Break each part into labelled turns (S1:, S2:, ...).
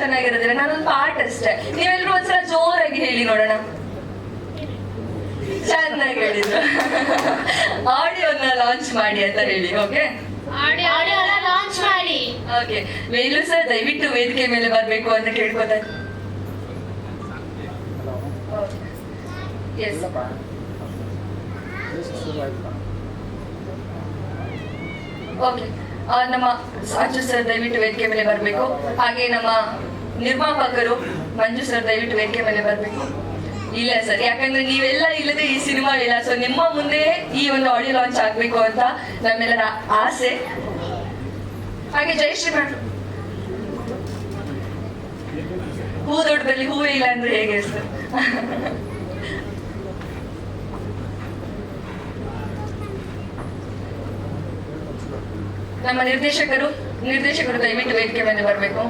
S1: ಚೆನ್ನಾಗಿರೋದಿಲ್ಲ, ನಾನೊಂದು ಪಾರ್ಟ್ ಅಷ್ಟೇ. ನೀವೆಲ್ಲರೂ ಒಂದ್ಸಲ ಜೋರಾಗಿ ಹೇಳಿ ನೋಡೋಣ. ಚೆನ್ನಾಗಿ ಹೇಳಿದ್ರು. ಆಡಿಯೋನ ಲಾಂಚ್ ಮಾಡಿ ಅಂತ ಹೇಳಿ. ಓಕೆ,
S2: ಆಡಿಯೋನ ಲಾಂಚ್ ಮಾಡಿ.
S1: ಓಕೆ, ವೇಲು ಸರ್ ದಯವಿಟ್ಟು ವೇದಿಕೆ ಮೇಲೆ ಬರಬೇಕು ಅಂತ ಕೇಳ್ಕೊತಾ. Yes, okay. ನಮ್ಮ ಸಾಜು ಸರ್ ದಯವಿಟ್ಟು ವೇದಿಕೆ ಮೇಲೆ ಬರಬೇಕು. ಹಾಗೆ ನಮ್ಮ ನಿರ್ಮಾಪಕರು ಮಂಜು ಸರ್ ದಯವಿಟ್ಟು ವೇದಿಕೆ ಮೇಲೆ ಬರಬೇಕು. ಇಲ್ಲ ಸರ್, ಯಾಕಂದ್ರೆ ನೀವೆಲ್ಲ ಇಲ್ಲದೆ ಈ ಸಿನಿಮಾ ಇಲ್ಲ. ಸೊ ನಿಮ್ಮ ಮುಂದೆ ಈ ಒಂದು ಆಡಿಯೋ ಲಾಂಚ್ ಆಗ್ಬೇಕು ಅಂತ ನಮ್ಮೆಲ್ಲರ ಆಸೆ. ಹಾಗೆ ಜಯಶ್ರೀ ಮ್ಯಾಮ್, ಹೂ ದೊಡ್ಡದಲ್ಲಿ ಹೂವೇ ಇಲ್ಲ ಅಂದ್ರೆ ಹೇಗೆ ಸರ್? ನಮ್ಮ ನಿರ್ದೇಶಕರು ದಯವಿಟ್ಟು ವೇದಿಕೆ ಮೇಲೆ ಬರಬೇಕು.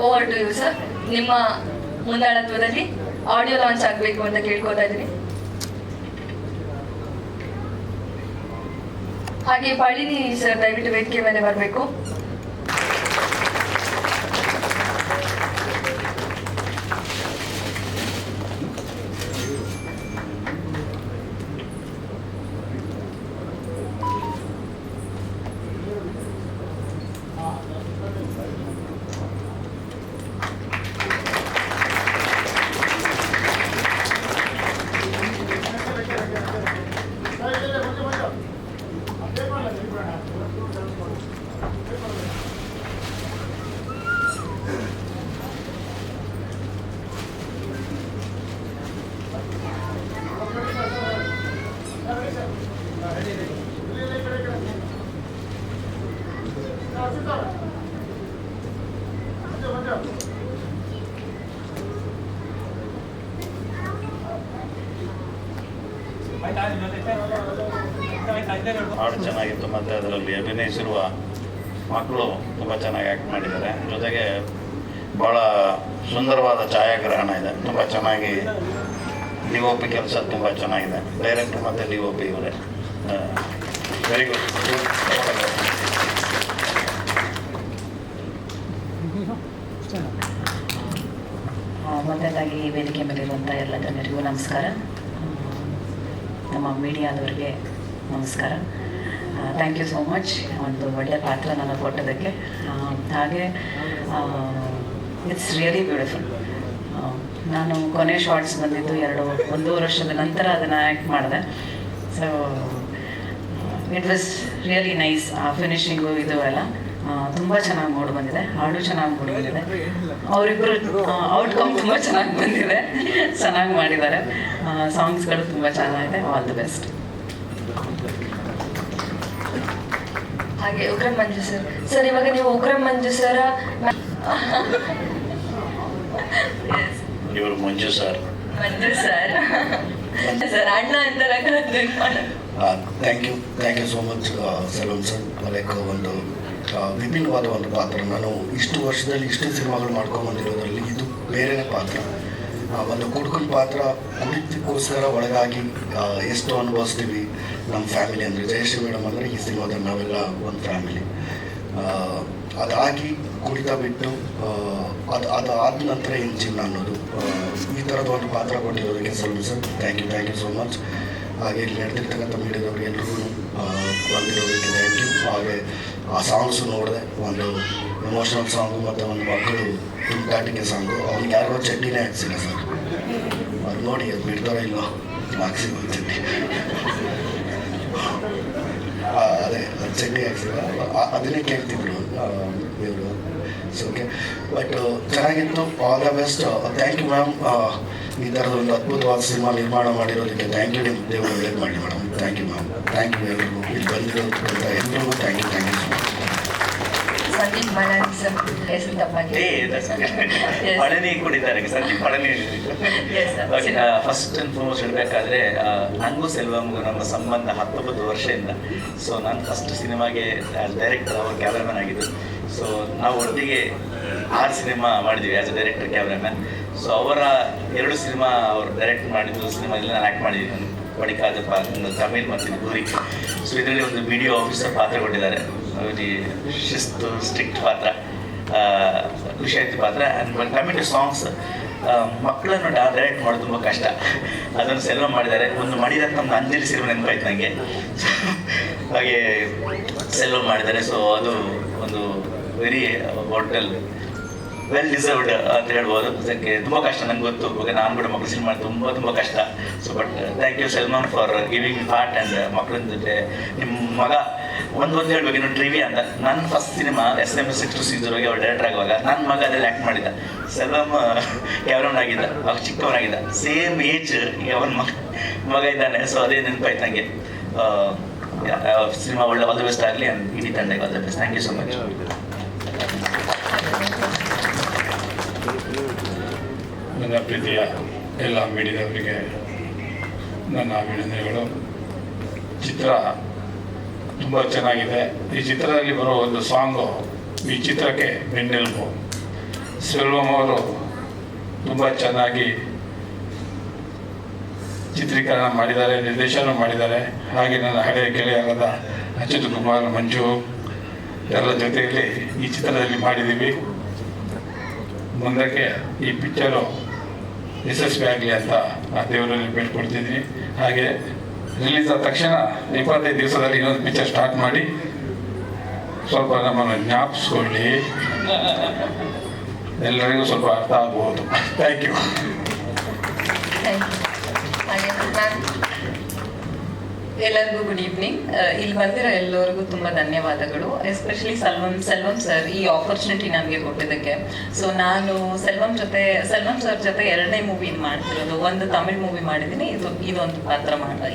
S1: Over to you sir. ನಿಮ್ಮ ಮುಂದಾಳತ್ವದಲ್ಲಿ ಆಡಿಯೋ ಲಾಂಚ್ ಆಗಬೇಕು ಅಂತ ಕೇಳ್ಕೊತಾ ಇದ್ದೀನಿ. ಹಾಗೆ ಪಳಿನಿ ಸರ್ ದಯವಿಟ್ಟು ವೇದಿಕೆ ಮೇಲೆ ಬರಬೇಕು.
S3: ಹಾಡು ಚೆನ್ನಾಗಿತ್ತು ಮತ್ತು ಅದರಲ್ಲಿ ಅಭಿನಯಿಸಿರುವ ಮಕ್ಕಳು ತುಂಬ ಚೆನ್ನಾಗಿ ಆ್ಯಕ್ಟ್ ಮಾಡಿದ್ದಾರೆ. ಜೊತೆಗೆ ಭಾಳ ಸುಂದರವಾದ ಛಾಯಾಗ್ರಹಣ ಇದೆ. ತುಂಬ ಚೆನ್ನಾಗಿ DOP ಕೆಲಸ ತುಂಬ ಚೆನ್ನಾಗಿದೆ. ಡೈರೆಕ್ಟರ್ ಮತ್ತು DOP ಇವರೇ ವೆರಿ ಗುಡ್.
S4: ಮೊದಲಾಗಿ ವೇದಿಕೆ ಮೇಲಿರುವಂಥ ಎಲ್ಲ ಜನರಿಗೂ ನಮಸ್ಕಾರ. ನಮ್ಮ ಮೀಡಿಯಾದವರಿಗೆ ನಮಸ್ಕಾರ. ಥ್ಯಾಂಕ್ ಯು ಸೋ ಮಚ್ ಒಂದು ಒಳ್ಳೆಯ ಪಾತ್ರ ನನಗೆ ಕೊಟ್ಟೋದಕ್ಕೆ. ಹಾಗೆ ಇಟ್ಸ್ ರಿಯಲಿ ಬ್ಯೂಟಿಫುಲ್. ನಾನು ಕೊನೆ ಶಾರ್ಟ್ಸ್ ಬಂದಿದ್ದು 1.5 ವರ್ಷದ ನಂತರ ಅದನ್ನು ಆ್ಯಕ್ಟ್ ಮಾಡಿದೆ. So it was really nice. Finishing ಇದು ಎಲ್ಲ ತುಂಬ ಚೆನ್ನಾಗಿ ಮೂಡ್ ಬಂದಿದೆ. ಹಾಡು ಚೆನ್ನಾಗಿ ಮೂಡ್ ಬಂದಿದೆ. ಅವರಿಬ್ಬರು ಔಟ್ಕಮ್ ತುಂಬ ಚೆನ್ನಾಗಿ ಬಂದಿದೆ. ಚೆನ್ನಾಗಿ ಮಾಡಿದ್ದಾರೆ. ಸಾಂಗ್ಸ್ಗಳು ತುಂಬ ಚೆನ್ನಾಗಿದೆ. All the best.
S1: ಹಾಗೆ ಉಗ್ರಂ ಮಂಜು ಸರ್, ಇವಾಗ ನೀವು ಉಗ್ರಂ ಮಂಜು ಸರ್
S3: ಇವರು ಮಂಜು ಸರ್
S1: ಅಣ್ಣ ಅಂತ
S3: ಥ್ಯಾಂಕ್ ಯು ಸೋ ಮಚ್ ಸಲೂನ್ ಸರ್. ಲೈಕ್ ಒಂದು ವಿಭಿನ್ನವಾದ ಒಂದು ಪಾತ್ರ. ನಾನು ಇಷ್ಟು ವರ್ಷದಲ್ಲಿ ಇಷ್ಟು ಸಿನಿಮಾಗಳು ಮಾಡ್ಕೊಂಡ್ಬಂದಿರೋದ್ರಲ್ಲಿ ಇದು ಬೇರೆಯೇ ಪಾತ್ರ. ಒಂದು ಕುಡುಕನ ಪಾತ್ರ. ಕುಡಿತಕ್ಕೋಸ್ಕರ ಒಳಗಾಗಿ ಎಷ್ಟು ಅನುಭವಿಸ್ತೀವಿ ನಮ್ಮ ಫ್ಯಾಮಿಲಿ ಅಂದರೆ ಜಯಶ್ರೀ ಮೇಡಮ್ ಅಂದರೆ ಈ ಸಿನಿಮಾದಲ್ಲಿ ನಾವೆಲ್ಲ ಒಂದು ಫ್ಯಾಮಿಲಿ. ಅದಾಗಿ ಕುಡಿತ ಬಿಟ್ಟು ಅದು ಆದ ನಂತರ ಏನು ಜೀವನ ಅನ್ನೋದು, ಈ ಥರದ ಒಂದು ಪಾತ್ರ ಕೊಟ್ಟಿರೋದಕ್ಕೆ ಸಲೂನ್ sir thank you so much. ಹಾಗೆ ಇಲ್ಲಿ ನಡೆದಿರ್ತಕ್ಕಂಥ ಮೀಡಿಯಾದವ್ರು ಎಲ್ರಿಗೂ ಬಂದಿರೋದಕ್ಕೆ ಥ್ಯಾಂಕ್ ಯು. ಹಾಗೆ ಆ ಸಾಂಗ್ಸು ನೋಡಿದೆ, ಒಂದು ಎಮೋಷನಲ್ ಸಾಂಗು ಮತ್ತು ಒಂದು ಮಕ್ಕಳು ತುಂಟಾಟಿಕೆ ಸಾಂಗು. ಅವ್ನಿಗೆ ಯಾರೋ ಚಡ್ಡಿನೇ ಹಾಕ್ಸಿಲ್ಲ ಸರ್, ಅದು ನೋಡಿ ಅದು ಬಿಡ್ತಾರೋ ಇಲ್ಲೋ ಹಾಕ್ಸಿ ಚಡ್ಡಿ. ಅದೇ ಚಡ್ಡಿ ಹಾಕ್ಸಿಲ್ಲ, ಅದನ್ನೇ ಕೇಳ್ತಿದ್ರು ಇವರು. ಸೊ ಓಕೆ, ಬಟ್ ಚೆನ್ನಾಗಿತ್ತು. All the best. Thank you ma'am. ಈ ಥರದ ಒಂದು ಅದ್ಭುತವಾದ ಸಿನಿಮಾ ನಿರ್ಮಾಣ ಮಾಡಿರೋದಕ್ಕೆ ಥ್ಯಾಂಕ್ ಯು. ನಿಮ್ಮ ದೇವರು ಒಳ್ಳೇದು ಮಾಡಿ madam. Thank you ma'am. Thank you ಎಲ್ರಿಗೂ ಇಲ್ಲಿ ಬಂದಿರೋದಕ್ಕಿಂತ ಎಲ್ರಿಗೂ thank you so much.
S1: Sandeep Malani sir, ಹೆಸರು ತಪ್ಪಾಗಿದೆ.
S5: ಪಳನಿ ಕೊಟ್ಟಿದ್ದಾರೆ sir, Palani.
S1: Yes, sir.
S5: First and foremost ಹೇಳಬೇಕಾದ್ರೆ ನನಗೂ ಸೆಲ್ವಂಗೂ ನಮ್ಮ ಸಂಬಂಧ 19 ವರ್ಷದಿಂದ. ಸೊ ನಾನು ಫಸ್ಟ್ ಸಿನಿಮಾಗೆ ಡೈರೆಕ್ಟರ್, ಅವ್ರ ಕ್ಯಾಮ್ರಾಮನ್ ಆಗಿದ್ದು. ಸೊ ನಾವು ಒಟ್ಟಿಗೆ 6 ಸಿನಿಮಾ ಮಾಡಿದ್ವಿ as a director cameraman. So ಅವರ 2 ಸಿನಿಮಾ ಅವರು ಡೈರೆಕ್ಟ್ ಮಾಡಿದ್ದು ಸಿನಿಮಾದಲ್ಲಿ ನಾನು ಆ್ಯಕ್ಟ್ ಮಾಡಿದ್ದೀನಿ. ಬಡಿಕಾದಪ್ಪ, ತಮಿಳ್ ಮತ್ತು ಗೂರಿ. ಸೊ ಇದರಲ್ಲಿ ಒಂದು ವಿಡಿಯೋ ಆಫೀಸರ್ ಪಾತ್ರ ಕೊಟ್ಟಿದ್ದಾರೆ. ಶಿಸ್ತು, ಸ್ಟ್ರಿಕ್ಟ್ ಪಾತ್ರ, ಖುಷಿ ಆಯ್ತು ಪಾತ್ರ. ಆ್ಯಂಡ್ ಕಮಿಂಗ್ ಟು ಸಾಂಗ್ಸ್, ಮಕ್ಕಳನ್ನು ಡೈರೆಕ್ಟ್ ಮಾಡೋದು ತುಂಬ ಕಷ್ಟ. ಅದನ್ನು ಸೆಲ್ವ ಮಾಡಿದ್ದಾರೆ. ಒಂದು ಮಡಿರತ್ನ ಒಂದು ಅಂಜಲಿ ಸಿನಿಮಾ ನೆನಪಾಯ್ತು ನನಗೆ. ಹಾಗೆ ಸೆಲ್ವ ಮಾಡಿದ್ದಾರೆ. ಸೊ ಅದು ಒಂದು ವೆರಿ ಹೋಟೆಲ್ ವೆಲ್ ಡಿಸರ್ವ್ಡ್ ಅಂತ ಹೇಳ್ಬೋದು. ಅದಕ್ಕೆ ತುಂಬ ಕಷ್ಟ ನಂಗೆ ಗೊತ್ತು, ಇವಾಗ ನಾನು ಕೂಡ ಮಕ್ಕಳು ಸಿನಿಮಾ ತುಂಬ ಕಷ್ಟ. So but thank you Salman for giving part. And ಮಕ್ಕಳ ಜೊತೆ ನಿಮ್ಮ ಮಗ ಒಂದು ಹೇಳ್ಬೇಕು ಇನ್ನು ಟ್ರಿವಿ ಅಂತ. ನನ್ನ ಫಸ್ಟ್ ಸಿನಿಮಾ SMS 6260 ಅವ್ರು ಡೈರೆಕ್ಟರ್ ಆಗುವಾಗ ನನ್ನ ಮಗ ಅದರಲ್ಲಿ ಆ್ಯಕ್ಟ್ ಮಾಡಿದ್ದ. ಸೆಲ್ವಮ್ ಕ್ಯಾಮ್ರಾಮನ್ ಆಗಿದ್ದ, ಅವಾಗ ಚಿಕ್ಕವನಾಗಿದ್ದ. ಸೇಮ್ ಏಜ್ ಈಗ ಅವನ ಮಗ ಇದ್ದಾನೆ. ಸೊ ಅದೇ ನೆನಪಾಯ್ತು ನನಗೆ. ಸಿನಿಮಾ ಒಳ್ಳೆ ಆಲ್ ದ ಬೆಸ್ಟ್ ಆಗಲಿ. ಇಡೀ ತಂಡಕ್ಕೆ all the best. Thank you so much.
S6: ನನ್ನ ಪ್ರೀತಿಯ ಎಲ್ಲ ಮೀಡಿಯಾದವರಿಗೆ ನನ್ನ ಅಭಿನಂದನೆಗಳು. ಚಿತ್ರ ತುಂಬ ಚೆನ್ನಾಗಿದೆ. ಈ ಚಿತ್ರದಲ್ಲಿ ಬರೋ ಒಂದು ಸಾಂಗು ಈ ಚಿತ್ರಕ್ಕೆ ಬೆನ್ನೆಲುಬು. ಸೆಲ್ವಂ ಅವರು ತುಂಬ ಚೆನ್ನಾಗಿ ಚಿತ್ರೀಕರಣ ಮಾಡಿದ್ದಾರೆ, ನಿರ್ದೇಶನ ಮಾಡಿದ್ದಾರೆ. ಹಾಗೆ ನನ್ನ ಹಳೆಯ ಗೆಳೆಯರಾದ ಅಚ್ಯುತ್ ಕುಮಾರ್, ಮಂಜು ಎಲ್ಲ ಜೊತೆಯಲ್ಲಿ ಈ ಚಿತ್ರದಲ್ಲಿ ಮಾಡಿದ್ದೀವಿ. ಮುಂದಕ್ಕೆ ಈ ಪಿಕ್ಚರು ಯಶಸ್ವಿ ಆಗಲಿ ಅಂತ ಆ ದೇವರಲ್ಲಿ ಬೇಡ್ಕೊಡ್ತಿದ್ದೀನಿ. ಹಾಗೆ ರಿಲೀಸ್ ಆದ ತಕ್ಷಣ 25 ದಿವಸದಲ್ಲಿ ಇನ್ನೊಂದು ಪಿಕ್ಚರ್ ಸ್ಟಾರ್ಟ್ ಮಾಡಿ ಸ್ವಲ್ಪ ನಮ್ಮನ್ನು ಜ್ಞಾಪಿಸ್ಕೊಳ್ಳಿ, ಎಲ್ಲರಿಗೂ ಸ್ವಲ್ಪ ಅರ್ಥ ಆಗ್ಬೋದು. Thank you.
S1: ಹಾಗೆ ಮ್ಯಾಮ್, ಎಲ್ಲರಿಗೂ ಗುಡ್ ಈವ್ನಿಂಗ್. ಇಲ್ಲಿ ಬಂದಿರೋ ಎಲ್ಲರಿಗೂ ತುಂಬ ಧನ್ಯವಾದಗಳು. ಎಸ್ಪೆಷಲಿ ಸೆಲ್ವಂ ಸರ್ ಈ ಆಪರ್ಚುನಿಟಿ ನನಗೆ ಕೊಟ್ಟಿದ್ದಕ್ಕೆ. ಸೊ ನಾನು ಸೆಲ್ವಂ ಸರ್ ಜೊತೆ 2ನೇ ಮೂವಿ ಮಾಡ್ತಿರೋದು. ಒಂದು ತಮಿಳ್ ಮೂವಿ ಮಾಡಿದ್ದೀನಿ, ಇದೊಂದು ಪಾತ್ರ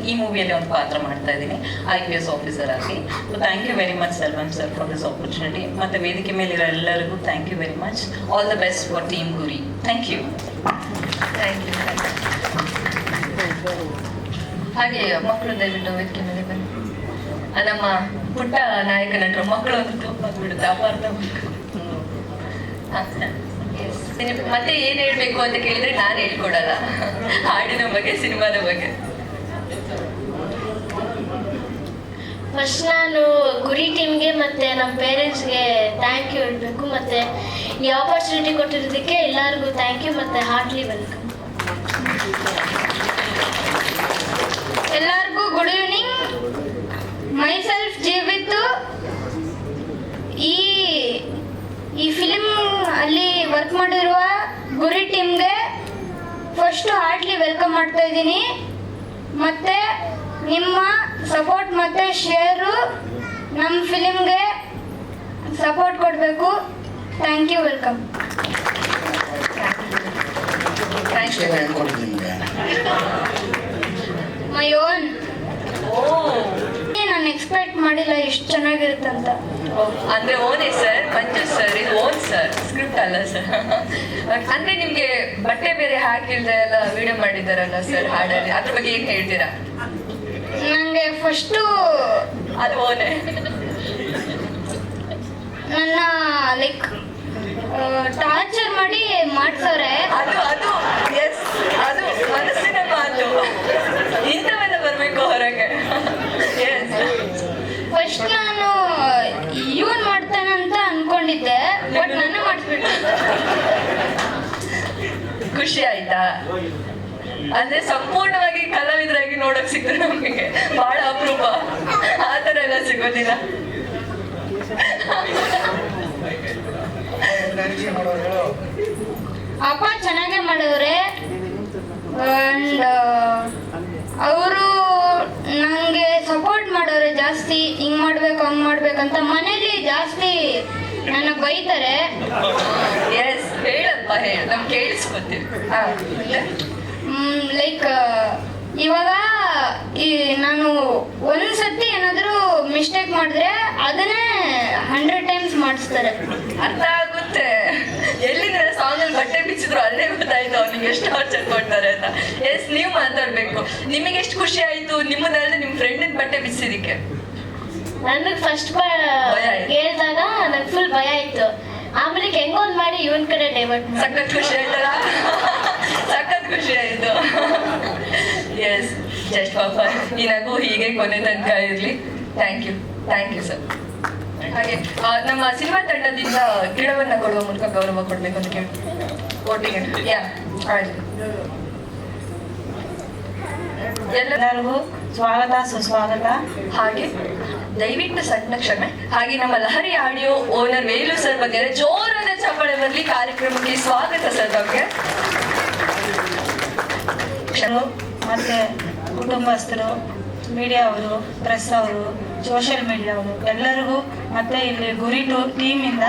S1: ಈ ಮೂವಿಯಲ್ಲಿ ಒಂದು ಪಾತ್ರ ಮಾಡ್ತಾ ಇದ್ದೀನಿ IPS ಆಫೀಸರ್ ಆಗಿ. So thank you very much Selvam sir for this opportunity. ಮತ್ತು ವೇದಿಕೆ ಮೇಲಿರೋ ಎಲ್ಲರಿಗೂ thank you very much. All the best for team Guri. Thank you. Thank you. ಹಾಗೆ ಮಕ್ಕಳು ದಯವಿಟ್ಟು ವೇದಿಕೆ ಮೇಲೆ ಬನ್ನಿ. ನಮ್ಮ ಪುಟ್ಟ ನಾಯಕ ನಟರು ಮಕ್ಕಳು ಅಂತ ಬಂದ್ಬಿಡುತ್ತೆ, ಅಪಾರ್ಥ. ಮತ್ತೆ ಏನ್ ಹೇಳ್ಬೇಕು ಅಂತ ಕೇಳಿದ್ರೆ ನಾನು ಹೇಳ್ಕೊಡಲ್ಲ. ಹಾಡಿನ ಬಗ್ಗೆ, ಸಿನಿಮಾದ ಬಗ್ಗೆ.
S2: ಫಸ್ಟ್ ನಾನು ಗುರಿ ಟೀಮ್ಗೆ ಮತ್ತು ನಮ್ಮ ಪೇರೆಂಟ್ಸ್ಗೆ ಥ್ಯಾಂಕ್ ಯು ಹೇಳಬೇಕು. ಮತ್ತು ಈ ಆಪರ್ಚುನಿಟಿ ಕೊಟ್ಟಿರೋದಕ್ಕೆ ಎಲ್ಲರಿಗೂ ಥ್ಯಾಂಕ್ ಯು ಮತ್ತು ಹಾರ್ಟ್ಲಿ ವೆಲ್ಕಮ್. ಎಲ್ಲರಿಗೂ good evening. Myself Jeevith. ಈ ಫಿಲಿಮ್ ಅಲ್ಲಿ ವರ್ಕ್ ಮಾಡಿರುವ ಗುರಿ ಟೀಮ್ಗೆ ಫಸ್ಟು ಹಾರ್ಟ್ಲಿ ವೆಲ್ಕಮ್ ಮಾಡ್ತಾ ಇದ್ದೀನಿ. ಮತ್ತು ನಿಮ್ಮ ಸಪೋರ್ಟ್ ಮತ್ತು ಶೇರು ನಮ್ಮ ಫಿಲಿಮ್ಗೆ ಸಪೋರ್ಟ್ ಕೊಡಬೇಕು. Thank you, welcome. My own. ನಾನು ಎಕ್ಸ್ಪೆಕ್ಟ್ ಮಾಡಿಲ್ಲ ಇಷ್ಟು ಚೆನ್ನಾಗಿರುತ್ತಂತ.
S1: ಅಂದ್ರೆ ಓನೇ ಸರ್, ಮಂಜು ಸರ್, ಇದು ಓನ್ ಸರ್, ಸ್ಕ್ರಿಪ್ಟ್ ಅಲ್ಲ ಸರ್. ಅಂದ್ರೆ ನಿಮ್ಗೆ ಬಟ್ಟೆ ಬೇರೆ ಹಾಕಿಲ್ದೆ ಎಲ್ಲ ವಿಡಿಯೋ ಮಾಡಿದಾರಲ್ಲ ಸರ್ ಹಾಡಲ್ಲಿ, ಅದ್ರ ಬಗ್ಗೆ ಏನ್ ಹೇಳ್ತೀರಾ?
S2: ನನಗೆ ಫಸ್ಟು
S1: ಅದು ಓನೇ.
S2: ನನ್ನ ಲೈಕ್ ಟಾರ್ಚರ್ ಮಾಡಿ ಮಾಡ್ಸವ್ರೆ.
S1: ಅದು ಎಸ್, ಅದು ಮನಸ್ಸಿನ ಮಾತು. ಇಂಥವೆಲ್ಲ ಬರ್ಬೇಕು ಹೊರಗೆ. ಎಸ್.
S2: ಫಸ್ಟ್ ನಾನು ಇವನ್ ಮಾಡ್ತಾನಂತ ಅನ್ಕೊಂಡಿದ್ದೆ, ಬಟ್ ನನ್ನ ಮಾಡಿಸ್ಬಿಟ್ಟು.
S1: ಖುಷಿ ಆಯ್ತಾ? ಅಂದ್ರೆ ಸಂಪೂರ್ಣವಾಗಿ ಕಲಾವಿದರಾಗಿ ನೋಡಕ್ ಸಿಕ್ತು ನಮಗೆ ಬಹಳ ಅಪರೂಪ. ಆ ಥರ ಎಲ್ಲ ಸಿಗೋದಿಲ್ಲ.
S2: ಅಪ್ಪ ಚೆನ್ನಾಗೇ ಮಾಡವ್ರೆ. ಅಂಡ್ ಅವರು ನನಗೆ ಸಪೋರ್ಟ್ ಮಾಡೋರೆ ಜಾಸ್ತಿ. ಹಿಂಗ್ ಮಾಡ್ಬೇಕು ಹಂಗ್ ಮಾಡ್ಬೇಕಂತ ಮನೇಲಿ ಜಾಸ್ತಿ ನನ್ನ ಬೈತಾರೆ.
S1: ಎಸ್, ಹೇಳಪ್ಪ, ಹೇಳು, ನಮ್ಗೆ ಕೇಳಿಸ್ಕೊತೀವಿ.
S2: ಲೈಕ್ ಇವಾಗ ನಾನು ಒಂದ್ಸತಿ ಏನಾದರೂ ಮಿಸ್ಟೇಕ್ ಮಾಡಿದ್ರೆ ಅದನ್ನೇ 100 ಟೈಮ್ಸ್ ಮಾಡಿಸ್ತಾರೆ. ಬಿಚ್ತಾರೆ.
S1: ಅರ್ಥ ಆಗುತ್ತೆ. ಎಲ್ಲಿಂದ ಸಾಂಗಲ್ಲಿ ಬಟ್ಟೆ ಬಿಚ್ಚಿದ್ರು ಅಲ್ಲೇ ಗೊತ್ತಾಯ್ತು ಅವ್ನಿಗೆ ಎಷ್ಟು ಟಾರ್ಚರ್ ಕೊಡ್ತಾರೆ ಅಂತ. ಎಸ್, ನೀವು ಮಾತಾಡ್ಬೇಕು. ನಿಮಗೆ ಎಷ್ಟು ಖುಷಿ ಆಯ್ತು ನಿಮ್ಮದಲ್ಲದೆ ನಿಮ್ಮ ಫ್ರೆಂಡಿನ ಬಟ್ಟೆ ಬಿಚ್ಚಿದಕ್ಕೆ?
S2: ನನಗೆ ಫಸ್ಟ್
S1: ಭಯ ಆಯ್ತು.
S2: ಕೇಳಿದಾಗ ನನಗೆ ಫುಲ್ ಭಯ ಆಯ್ತು. ಆಮೇಲೆ ಹೆಂಗೊಂದು ಮಾಡಿ ಇವನ್ ಕಡೆ ಡೈವರ್ಟ್
S1: ಸಖತ್ ಖುಷಿ ಆಯ್ತಲ್ಲ? ಸಖತ್ ಖುಷಿ ಆಯ್ತು. ಎಸ್, ಜಸ್ಟ್ ಪಾಪ ಈ ನಗು ಹೀಗೆ ಕೊನೆ ತನಕ ಇರಲಿ. Thank you sir. ಹಾಗೆ ನಮ್ಮ ಸಿನಿಮಾ ತಂಡದಿಂದ ಗಿಡವನ್ನ ಕೊಡುವ ಮೂಲಕ ಗೌರವ ಕೊಡಬೇಕು ಅಂತ ಕೇಳಿ ಒಟ್ಟಿಗೆ.
S7: ಎಲ್ಲರಿಗೂ ಸ್ವಾಗತ ಸುಸ್ವಾಗತ.
S1: ಹಾಗೆ ದಯವಿಟ್ಟು ಸಣ್ಣ ಕ್ಷಮೆ. ಹಾಗೆ ನಮ್ಮ Lahari audio owner Velu sir ಬಂದಿದ್ದಾರೆ. ಜೋರಾದ ಚಪ್ಪಾಳೆ ಬರಲಿ. ಕಾರ್ಯಕ್ರಮಕ್ಕೆ ಸ್ವಾಗತ ಸರ್. ತಮಗೆ
S7: ಮತ್ತು ಕುಟುಂಬಸ್ಥರು, ಮೀಡಿಯಾ ಅವರು, ಪ್ರೆಸ್ ಅವರು, ಸೋಷಿಯಲ್ ಮೀಡಿಯಾ ಅವರು ಎಲ್ಲರಿಗೂ, ಮತ್ತು ಇಲ್ಲಿ ಗುರಿ ಟೀಮಿಂದ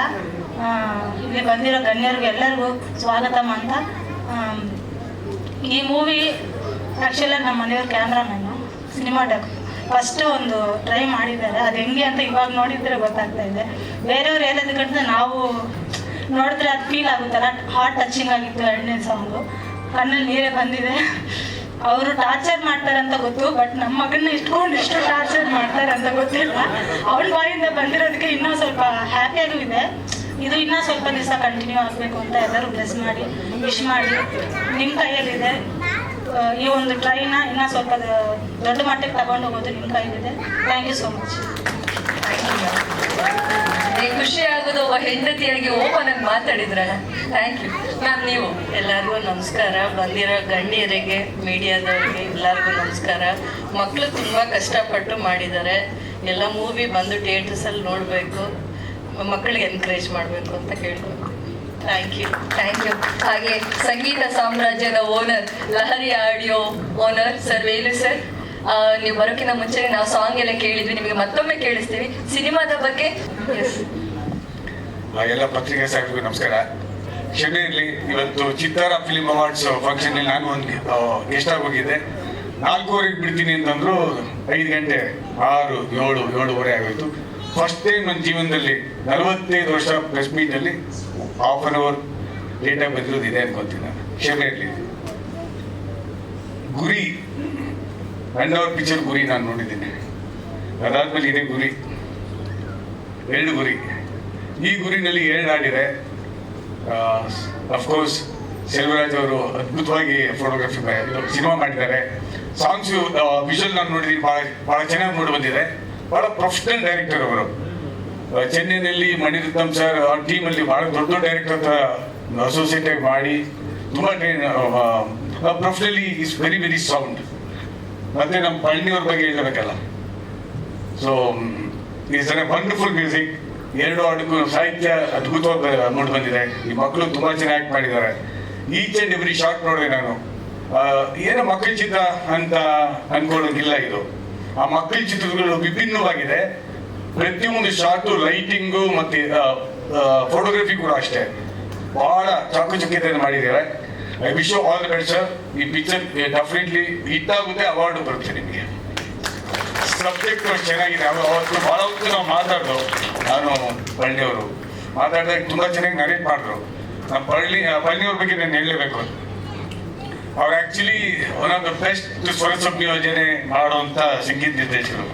S7: ಇಲ್ಲಿ ಬಂದಿರೋ ಗಣ್ಯರಿಗೂ ಎಲ್ಲರಿಗೂ ಸ್ವಾಗತ ಅಂತ. ಈ ಮೂವಿ ಆ್ಯಕ್ಚುಲಿ ನಮ್ಮ ಮನೆಯವ್ರ ಕ್ಯಾಮ್ರಾಮನ್ನು ಸಿನಿಮಾಟೋಗ್ರಫರ್ ಫಸ್ಟು ಒಂದು ಟ್ರೈ ಮಾಡಿದ್ದಾರೆ. ಅದು ಹೆಂಗೆ ಅಂತ ಇವಾಗ ನೋಡಿದರೆ ಗೊತ್ತಾಗ್ತಾ ಇದೆ. ಬೇರೆಯವ್ರು ಹೇಳೋದಕ್ಕಂತ ನಾವು ನೋಡಿದ್ರೆ ಅದು ಫೀಲ್ ಆಗುತ್ತಲ್ಲ, ಹಾರ್ಟ್ ಟಚಿಂಗ್ ಆಗಿತ್ತು. ಎರಡನೇ ಸಾಂಗು ಕಣ್ಣಲ್ಲಿ ನೀರೇ ಬಂದಿದೆ. ಅವರು ಟಾರ್ಚರ್ ಮಾಡ್ತಾರೆ ಅಂತ ಗೊತ್ತು, ಬಟ್ ನಮ್ಮ ಮಗನ್ನ ಇಟ್ಕೊಂಡು ಎಷ್ಟು ಟಾರ್ಚರ್ ಮಾಡ್ತಾರೆ ಅಂತ ಗೊತ್ತಿಲ್ಲ. ಅವಳ ಬಾಯಿಂದ ಬಂದಿರೋದಕ್ಕೆ ಇನ್ನೂ ಸ್ವಲ್ಪ ಹ್ಯಾಪಿಯಾಗೂ ಇದೆ. ಇದು ಇನ್ನೂ ಸ್ವಲ್ಪ ದಿವಸ ಕಂಟಿನ್ಯೂ ಆಗಬೇಕು ಅಂತ ಎಲ್ಲರೂ ಬ್ಲೆಸ್ ಮಾಡಿ, ವಿಶ್ ಮಾಡಿ. ನಿಮ್ಮ ಕೈಯಲ್ಲಿದೆ. ಈ ಒಂದು ಟ್ರೈನ ಇನ್ನೂ ಸ್ವಲ್ಪ ದೊಡ್ಡ ಮಟ್ಟಕ್ಕೆ ತಗೊಂಡು ಹೋಗೋದು ನಿಮ್ಮ ಕೈಲಿದೆ. Thank you so much.
S1: ಖುಷಿ ಆಗೋದು ಒಬ್ಬ ಹೆಂಡತಿಯಾಗಿ ಓಪನ್ ಆಗಿ ಮಾತಾಡಿದ್ರಲ್ಲ. Thank you ma'am. ನೀವು
S8: ಎಲ್ಲರಿಗೂ ನಮಸ್ಕಾರ. ಬಂದಿರೋ ಗಣ್ಯರಿಗೆ, ಮೀಡಿಯಾದವರಿಗೆ ಎಲ್ಲರಿಗೂ ನಮಸ್ಕಾರ. ಮಕ್ಕಳು ತುಂಬ ಕಷ್ಟಪಟ್ಟು ಮಾಡಿದ್ದಾರೆ. ಎಲ್ಲ ಮೂವಿ ಬಂದು ಥಿಯೇಟರ್ಸಲ್ಲಿ ನೋಡಬೇಕು, ಮಕ್ಕಳಿಗೆ ಎನ್ಕರೇಜ್ ಮಾಡಬೇಕು ಅಂತ ಕೇಳ್ಬೇಕು. Thank you.
S1: ಹಾಗೆ ಸಂಗೀತ ಸಾಮ್ರಾಜ್ಯದ owner, Lahari audio owner sir Velu sir, ನೀವು ಬರೋಕ್ಕಿಂತ ಮುಂಚೆ ನಾವು ಸಾಂಗ್ ಎಲ್ಲ ಕೇಳಿದ್ವಿ, ನಿಮಗೆ ಮತ್ತೊಮ್ಮೆ ಕೇಳಿಸ್ತೀವಿ. ಸಿನಿಮಾದ ಬಗ್ಗೆ
S6: ಎಲ್ಲ ಪತ್ರಿಕೆ ಸಾಹೇಬರಿಗೂ ನಮಸ್ಕಾರ. ಕ್ಷಮೆ ಇರಲಿ, ಇವತ್ತು ಚಿತ್ತಾರ ಫಿಲ್ಮ್ ಅವಾರ್ಡ್ಸ್ ಫಂಕ್ಷನ್ ನಾನು ಒಂದು ಗೆಸ್ಟ್ ಆಗಿ ಹೋಗಿದ್ದೆ. 4:15 ಬಿಡ್ತೀನಿ ಅಂತಂದ್ರು. 5 ಗಂಟೆ 6, 7, 7:30 ಆಗೋಯ್ತು. ಫಸ್ಟ್ ಟೈಮ್ ನನ್ನ ಜೀವನದಲ್ಲಿ 45 ವರ್ಷ ಪ್ರೆಸ್ ಮೀಟಲ್ಲಿ ಹಾಫ್ ಅನ್ ಅವರ್ ಲೇಟಾಗಿ ಬಂದಿರೋದು ಇದೆ ಅನ್ಕೊಂತೀನಿ ನಾನು. ಕ್ಷಮೆ ಇರಲಿ. ಗುರಿ ಅವರ್ ಪಿಕ್ಚರ್ ಗುರಿ ನಾನು ನೋಡಿದ್ದೀನಿ. ಅದಾದ್ಮೇಲೆ ಇದೇ ಗುರಿ, 2 ಗುರಿ. ಈ ಗುರಿನಲ್ಲಿ 2 ಹಾಡಿದೆ. ಅಫ್ಕೋರ್ಸ್ ಸೆಲ್ವರಾಜ್ ಅವರು ಅದ್ಭುತವಾಗಿ ಫೋಟೋಗ್ರಫಿ ಸಿನಿಮಾ ಮಾಡಿದ್ದಾರೆ. ಸಾಂಗ್ಸು ವಿಷುವಲ್ ನಾನು ನೋಡಿದ್ದೀನಿ, ಭಾಳ ಚೆನ್ನಾಗಿ ನೋಡಿ ಬಂದಿದೆ. ಭಾಳ ಪ್ರೊಫೆಷನಲ್ ಡೈರೆಕ್ಟರ್ ಅವರು. ಚೆನ್ನೈನಲ್ಲಿ ಮಣಿರತ್ನಂ ಸರ್ ಆ ಟೀಮಲ್ಲಿ ಭಾಳ ದೊಡ್ಡ ಡೈರೆಕ್ಟರ್ ಹತ್ರ ಅಸೋಸಿಯೇಟ್ ಆಗಿ ಮಾಡಿ ತುಂಬ professionally is very very sound. ಮತ್ತೆ ನಮ್ಮ ಪಳನಿಯವ್ರ ಬಗ್ಗೆ ಹೇಳಬೇಕಲ್ಲ. So is a wonderful music. 2 ಹಾಡಿಗೂ ಸಾಹಿತ್ಯ ಅದ್ಭುತವಾಗಿ ನೋಡಿ ಬಂದಿದೆ. ಈ ಮಕ್ಕಳು ತುಂಬ ಚೆನ್ನಾಗಿ ಮಾಡಿದ್ದಾರೆ. ಈಚ್ ಆ್ಯಂಡ್ ಎವ್ರಿ ಶಾರ್ಟ್ ನೋಡಿದೆ ನಾನು. ಏನೋ ಮಕ್ಕಳ ಚಿತ್ರ ಅಂತ ಅನ್ಕೊಳ್ಳೋಂಗಿಲ್ಲ ಇದು. ಆ ಮಕ್ಕಳ ಚಿತ್ರಗಳು ವಿಭಿನ್ನವಾಗಿದೆ. ಪ್ರತಿಯೊಂದು ಶಾರ್ಟು, ಲೈಟಿಂಗು ಮತ್ತು ಫೋಟೋಗ್ರಫಿ ಕೂಡ ಅಷ್ಟೇ ಬಹಳ ಚಾಕುಚಕ್ಯತೆಯನ್ನು ಮಾಡಿದ್ದಾರೆ. I wish you all the best sir. ಈ ಪಿಕ್ಚರ್ ಡೆಫಿನೆಟ್ಲಿ ಹಿಟ್ ಆಗುತ್ತೆ, ಅವಾರ್ಡು ಬರುತ್ತೆ ನಿಮಗೆ. ಸಬ್ಜೆಕ್ಟ್ ಚೆನ್ನಾಗಿದೆ. ಅವತ್ತು ಭಾಳ ಹೊತ್ತು ನಾವು ಮಾತಾಡಿದ್ರು, ನಾನು ಪಳನಿಯವರು ಮಾತಾಡಿದಾಗ ತುಂಬ ಚೆನ್ನಾಗಿ ನರೇಟ್ ಮಾಡಿದ್ರು. ನಮ್ಮ ಪಳನಿಯವ್ರ ಬಗ್ಗೆ ನಾನು ಹೇಳಲೇಬೇಕು. ಅವ್ರು actually one of the best ಸ್ವರ ಸಂಯೋಜನೆ ಮಾಡುವಂಥ ಸಂಗೀತ ನಿರ್ದೇಶಕರು.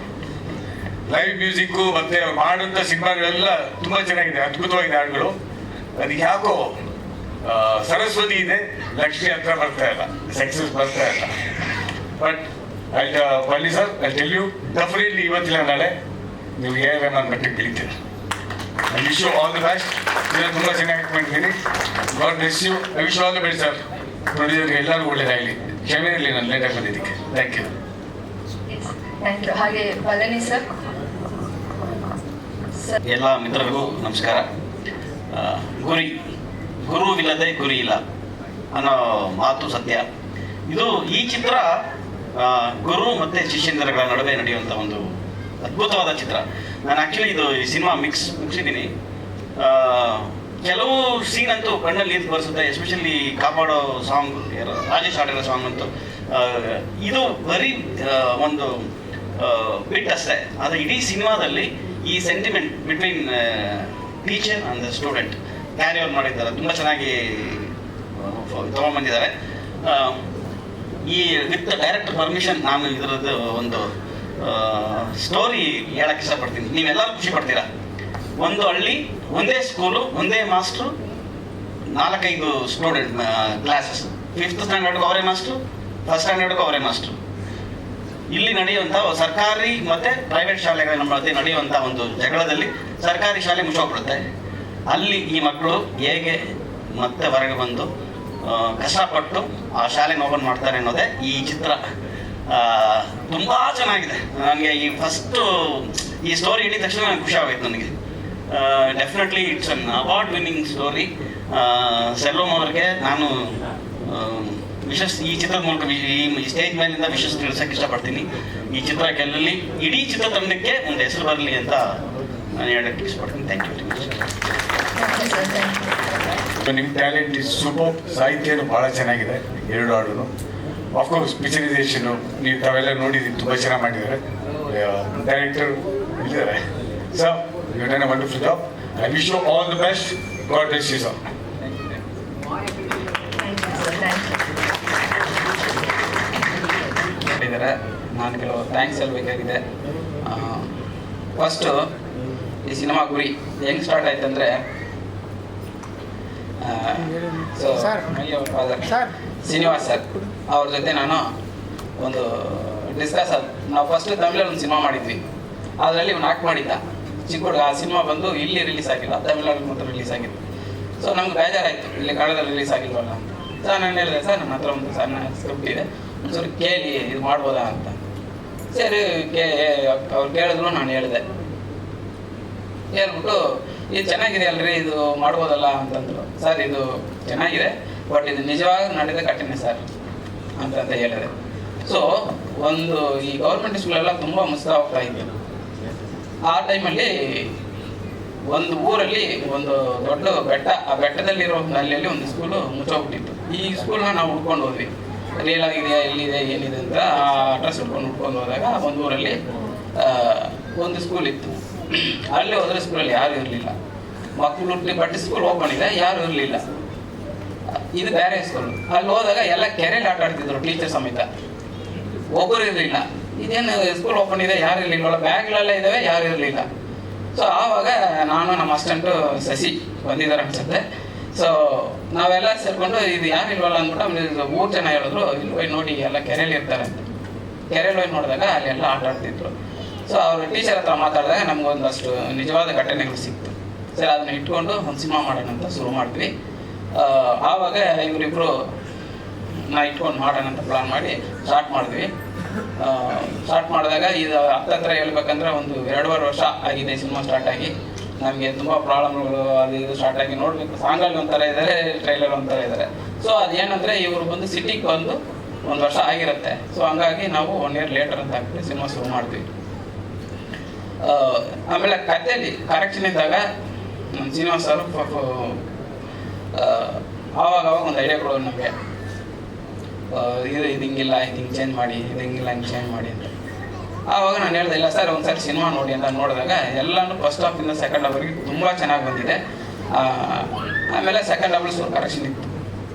S6: ಲೈವ್ ಮ್ಯೂಸಿಕ್ಕು ಮತ್ತು ಅವ್ರು ಮಾಡುವಂಥ ಸಿನಿಮಾಗಳೆಲ್ಲ ತುಂಬ ಚೆನ್ನಾಗಿದೆ, ಅದ್ಭುತವಾಗಿದೆ ಹಾಡುಗಳು. ಅದಕ್ಕೆ ಯಾಕೋ ಸರಸ್ವತಿ ಇದೆ, ಲಕ್ಷ್ಮಿ ಹತ್ರ ಬರ್ತಾ ಇಲ್ಲ, ಸಕ್ಸಸ್ ಬರ್ತಾ ಇಲ್ಲ. But Palli sir, I tell you definitely ಇವತ್ತಿಲ್ಲ ನಾಳೆ ನೀವು ನಾನು ಮಟ್ಟಿಗೆ ಬೆಳಿತೀರ. I wish you all the best. ಇದನ್ನು ತುಂಬ ಚೆನ್ನಾಗಿ ಮಾಡಿದ್ದೀನಿ. God bless you. I wish you all the best sir. ನೋಡಿದವ್ರಿಗೆ ಎಲ್ಲರಿಗೂ ಒಳ್ಳೇದಾಗಲಿ. ಕ್ಷಮೆ ಇರಲಿ ನಾನು ಲೇಟಾಗಿ ಬಂದಿದ್ದಕ್ಕೆ. Thank you.
S1: ಹಾಗೆ ಪಳನಿ ಸರ್.
S5: ಎಲ್ಲ ಮಿತ್ರರಿಗೂ ನಮಸ್ಕಾರ. ಗುರುವಿಲ್ಲದೆ ಗುರಿ ಇಲ್ಲ ಅನ್ನೋ ಮಾತು ಸತ್ಯ. ಈ ಚಿತ್ರ ಗುರು ಮತ್ತು ಶಿಷ್ಯಂದಿರಗಳ ನಡುವೆ ನಡೆಯುವಂಥ ಒಂದು ಅದ್ಭುತವಾದ ಚಿತ್ರ. ನಾನು ಆ್ಯಕ್ಚುಲಿ ಈ ಸಿನಿಮಾ ಮುಗಿಸಿದ್ದೀನಿ. ಕೆಲವು ಸೀನ್ ಅಂತೂ ಕಣ್ಣಲ್ಲಿ ನೀರು ಬರೆಸುತ್ತೆ. ಎಸ್ಪೆಷಲಿ ಕಾಪಾಡೋ ಸಾಂಗ್, ರಾಜೇಶ್ ಹಾಡಿರೋ ಸಾಂಗ್ ಅಂತೂ ಇದು ಬರೀ ಒಂದು ಬಿಟ್ ಅಷ್ಟೇ. ಆದರೆ ಇಡೀ ಸಿನಿಮಾದಲ್ಲಿ ಈ sentiment between teacher and the student carry over ಮಾಡಿದ್ದಾರೆ, ತುಂಬ ಚೆನ್ನಾಗಿ ತೊಗೊಂಡ್ಬಂದಿದ್ದಾರೆ. ಈ ವಿತ್ ಡೈರೆಕ್ಟ್ ಪರ್ಮಿಷನ್ ನಾನು ಇದರದ್ದು ಒಂದು ಸ್ಟೋರಿ ಹೇಳಕ್ಕೆ ಇಷ್ಟಪಡ್ತೀನಿ. ನೀವೆಲ್ಲರೂ ಖುಷಿ ಪಡ್ತೀರಾ. ಒಂದು ಹಳ್ಳಿ, ಒಂದೇ ಸ್ಕೂಲು, ಒಂದೇ ಮಾಸ್ಟ್ರು, 4-5 ಸ್ಟೂಡೆಂಟ್ ಕ್ಲಾಸಸ್. 5th ಸ್ಟ್ಯಾಂಡರ್ಡ್ಗೂ ಅವರೇ ಮಾಸ್ಟ್ರು, 1st ಸ್ಟ್ಯಾಂಡರ್ಡ್ಗೂ ಅವರೇ ಮಾಸ್ಟ್ರು. ಇಲ್ಲಿ ನಡೆಯುವಂಥ ಸರ್ಕಾರಿ ಮತ್ತು ಪ್ರೈವೇಟ್ ಶಾಲೆಗಳ ಮಧ್ಯೆ ನಡೆಯುವಂಥ ಒಂದು ಜಗಳದಲ್ಲಿ ಸರ್ಕಾರಿ ಶಾಲೆ ಮುಚ್ಚೋಗ್ಬಿಡುತ್ತೆ. ಅಲ್ಲಿ ಈ ಮಕ್ಕಳು ಹೇಗೆ ಮತ್ತೆ ಹೊರಗೆ ಬಂದು ಕಷ್ಟಪಟ್ಟು ಆ ಶಾಲೆನ ಓಪನ್ ಮಾಡ್ತಾರೆ ಅನ್ನೋದೇ ಈ ಚಿತ್ರ. ತುಂಬ ಚೆನ್ನಾಗಿದೆ. ನನಗೆ ಈ ಸ್ಟೋರಿ ಹೇಳಿದ ತಕ್ಷಣ ನನಗೆ ಖುಷಿ ಆಗೋಯ್ತು. ನನಗೆ definitely it's an award winning story. Selvam ಅವರಿಗೆ ನಾನು ಈ ಚಿತ್ರದ ಮೂಲಕ ಈ ಸ್ಟೇಜ್ ಮೇಲಿಂದ ವಿಶೇಷ ತಿಳಿಸೋಕೆ ಇಷ್ಟಪಡ್ತೀನಿ. ಈ ಚಿತ್ರ ಗೆಲ್ಲಲಿ, ಇಡೀ ಚಿತ್ರತಂಡಕ್ಕೆ ಒಂದು ಹೆಸರು ಬರಲಿ ಅಂತ ನಾನು ಹೇಳಕ್ಕೆ ಇಷ್ಟಪಡ್ತೀನಿ. Thank you very much.
S6: ನಿಮ್ಮ ಟ್ಯಾಲೆಂಟ್ ಇಸ್ ಸೂಪರ್. ಸಾಹಿತ್ಯನೂ ಭಾಳ ಚೆನ್ನಾಗಿದೆ, 2 ಹಾಡು. ಆಫ್ಕೋರ್ಸ್ ಪಿಕ್ಚರೈಸೇಷನು ನೀವು ತಾವೆಲ್ಲ ನೋಡಿದ್ದೀವಿ, ತುಂಬ ಚೆನ್ನಾಗಿ ಮಾಡಿದ್ದಾರೆ. ಡೈರೆಕ್ಟರ್ ಇದ್ದಾರೆ. Sir, you done a wonderful job. I wish you all the best. God bless you sir.
S9: ನಾನು ಕೆಲವು ಥ್ಯಾಂಕ್ಸ್ ಹೇಳಬೇಕಾಗಿದೆ. ಫಸ್ಟು ಈ ಸಿನಿಮಾ ಗುರಿ ಹೆಂಗೆ ಸ್ಟಾರ್ಟ್ ಆಯ್ತಂದರೆ, ಶ್ರೀನಿವಾಸ್ ಸರ್ ಅವ್ರ ಜೊತೆ ನಾನು ಒಂದು ಡಿಸ್ಕಸ್ ನಾವು ಫಸ್ಟ್ ತಮಿಳಲ್ಲಿ ಒಂದು ಸಿನಿಮಾ ಮಾಡಿದ್ವಿ. ಅದರಲ್ಲಿ ಇವ್ನು ಆ್ಯಕ್ಟ್ ಮಾಡಿದ್ದ ಚಿಕ್ಕ ಹುಡುಗ. ಆ ಸಿನಿಮಾ ಬಂದು ಇಲ್ಲಿ ರಿಲೀಸ್ ಆಗಿಲ್ಲ, ತಮಿಳಲ್ಲಿ ಮಾತ್ರ ರಿಲೀಸ್ ಆಗಿತ್ತು. ಸೊ ನಮ್ಗೆ ಬೇಜಾರಾಯಿತು, ಇಲ್ಲಿ ಕನ್ನಡದಲ್ಲಿ ರಿಲೀಸ್ ಆಗಿಲ್ವಲ್ಲ ಅಂತ. ಸರ್ ನಾನು ಹೇಳಿದೆ, ಸರ್ ನನ್ನ ಹತ್ರ ಒಂದು ಸಣ್ಣ ಸ್ಕ್ರಿಪ್ಟ್ ಇದೆ, ಒಂಚೂರು ಕೇಳಿ ಇದು ಮಾಡ್ಬೋದಾ ಅಂತ. ಸರಿ ಅವ್ರು ಕೇಳಿದ್ರು, ನಾನು ಹೇಳಿದೆ. ಹೇಳ್ಬಿಟ್ಟು ಇದು ಚೆನ್ನಾಗಿದೆ ಅಲ್ರಿ, ಇದು ಮಾಡ್ಬೋದಲ್ಲ ಅಂತಂದರು. ಸರ್ ಇದು ಚೆನ್ನಾಗಿದೆ, ಬಟ್ ಇದು ನಿಜವಾಗಿ ನಡೆದ ಘಟನೆ ಸರ್ ಅಂತ ಹೇಳಿದೆ. ಸೊ ಈ ಗೌರ್ಮೆಂಟ್ ಸ್ಕೂಲೆಲ್ಲ ತುಂಬ ಮುಸ್ತಾ ಹೋಗ್ತಾ ಇತ್ತು. ಆ ಟೈಮಲ್ಲಿ ಒಂದು ಊರಲ್ಲಿ ಒಂದು ದೊಡ್ಡ ಬೆಟ್ಟ, ಆ ಬೆಟ್ಟದಲ್ಲಿರೋ ಹಳ್ಳಿಯಲ್ಲಿ ಒಂದು ಸ್ಕೂಲು ಮುಚ್ಚೋಗ್ಬಿಟ್ಟಿತ್ತು. ಈ ಸ್ಕೂಲ್ನ ನಾವು ಹುಡ್ಕೊಂಡು ಹೋದ್ವಿ, ರಿಯಲ್ ಆಗಿದೆಯಾ, ಎಲ್ಲಿದೆ, ಏನಿದೆ ಅಂತ ಆ ಅಡ್ರೆಸ್ ಹುಡ್ಕೊಂಡು ಹೋದಾಗ ಒಂದು ಊರಲ್ಲಿ ಒಂದು ಸ್ಕೂಲ್ ಇತ್ತು. ಅಲ್ಲಿ ಹೋದ್ರೆ ಸ್ಕೂಲಲ್ಲಿ ಯಾರು ಇರಲಿಲ್ಲ. ಮಕ್ಕಳು ಬಟ್ ಸ್ಕೂಲ್ ಓಪನ್ ಇದೆ, ಯಾರು ಇರಲಿಲ್ಲ. ಇದು ಬೇರೆ ಸ್ಕೂಲ್. ಅಲ್ಲಿ ಹೋದಾಗ ಎಲ್ಲ ಕೆರೆಯಲ್ಲಿ ಆಟ ಆಡ್ತಿದ್ರು, ಟೀಚರ್ ಸಮೇತ. ಒಬ್ಬರು ಇರಲಿಲ್ಲ. ಇದೇನು ಸ್ಕೂಲ್ ಓಪನ್ ಇದೆ, ಯಾರು ಇರಲಿಲ್ಲ, ಬ್ಯಾಗ್ಗಳೆಲ್ಲ ಇದ್ದಾವೆ, ಯಾರು ಇರಲಿಲ್ಲ. ಸೊ ಆವಾಗ ನಾನು ನಮ್ಮ ಅಸಿಸ್ಟೆಂಟು ಶಶಿ ಬಂದಿದ್ದಾರೆ ಅನ್ಸುತ್ತೆ. ಸೊ ನಾವೆಲ್ಲ ಸೇರ್ಕೊಂಡು ಇದು ಯಾರು ಇಲ್ವಲ್ಲ ಅಂದ್ಬಿಟ್ಟು ಆಮೇಲೆ 3 ಜನ ಹೇಳಿದ್ರು, ಇಲ್ಲಿ ಹೋಗಿ ನೋಡಿ ಎಲ್ಲ ಕೆರೆಯಲ್ಲಿ ಇರ್ತಾರೆ ಅಂತ. ಕೆರೆಯಲ್ಲಿ ಹೋಗಿ ನೋಡಿದಾಗ ಅಲ್ಲೆಲ್ಲ ಆಟ ಆಡ್ತಿದ್ರು. ಸೊ ಅವ್ರ ಟೀಚರ್ ಹತ್ರ ಮಾತಾಡಿದಾಗ ನಮಗೊಂದಷ್ಟು ನಿಜವಾದ ಘಟನೆಗಳು ಸಿಕ್ತು. ಸರ್ ಅದನ್ನ ಇಟ್ಕೊಂಡು ಒಂದು ಸಿನಿಮಾ ಮಾಡೋಣ ಅಂತ ಶುರು ಮಾಡಿದ್ವಿ. ಆವಾಗ ಇವರಿಬ್ಬರು ಇಟ್ಕೊಂಡು ಮಾಡೋಣ ಅಂತ ಪ್ಲಾನ್ ಮಾಡಿ ಸ್ಟಾರ್ಟ್ ಮಾಡಿದ್ವಿ. ಸ್ಟಾರ್ಟ್ ಮಾಡಿದಾಗ ಇದು ಹತ್ತತ್ರ ಹೇಳ್ಬೇಕಂದ್ರೆ ಒಂದು 2.5 ವರ್ಷ ಆಗಿದೆ ಸಿನಿಮಾ ಸ್ಟಾರ್ಟ್ ಆಗಿ. ನಮಗೆ ತುಂಬ ಪ್ರಾಬ್ಲಮ್ಗಳು ಅದು ಇದು ಸ್ಟಾರ್ಟ್ ಆಗಿ ನೋಡಬೇಕು. ಸಾಂಗಲ್ಲಿ ಒಂಥರ ಇದ್ದಾರೆ, ಟ್ರೈಲರ್ ಒಂಥರ ಇದ್ದಾರೆ. ಸೊ ಅದೇನಂದರೆ ಇವರು ಬಂದು ಸಿಟಿಗೆ ಬಂದು 1 ವರ್ಷ ಆಗಿರುತ್ತೆ. ಸೊ ಹಂಗಾಗಿ ನಾವು 1 ಇಯರ್ ಲೇಟರ್ ಅಂತ ಹಾಕ್ಬಿಟ್ಟು ಸಿನಿಮಾ ಶುರು ಮಾಡ್ತೀವಿ. ಆಮೇಲೆ ಕಥೆಯಲ್ಲಿ ಕರೆಕ್ಷನ್ ಇದ್ದಾಗ ನಮ್ಮ ಶ್ರೀನಿವಾಸ್ ಸರ್ ಆವಾಗ ಒಂದು ಐಡಿಯಾ ಕೊಡೋದು ನಮಗೆ. ಇದು ಹಿಂಗಿಲ್ಲ, ಇದು ಹಿಂಗೆ ಚೇಂಜ್ ಮಾಡಿ, ಇದು ಹಿಂಗಿಲ್ಲ, ಹಿಂಗೆ ಚೇಂಜ್ ಮಾಡಿ ಅಂತ. ಆವಾಗ ನಾನು ಹೇಳ್ದೆ, ಇಲ್ಲ ಸರ್ ಒಂದ್ಸರಿ ಸಿನಿಮಾ ನೋಡಿ ಅಂತ ನೋಡಿದಾಗ ಎಲ್ಲನೂ ಫಸ್ಟ್ ಹಾಫಿಂದ ಸೆಕೆಂಡ್ ಹಾಫ್ವರೆಗೆ ತುಂಬ ಚೆನ್ನಾಗಿ ಬಂದಿದೆ. ಆಮೇಲೆ ಸೆಕೆಂಡ್ ಹಾಫಲ್ಲಿ ಸ್ವಲ್ಪ ಕರೆಕ್ಷನ್ ಇತ್ತು.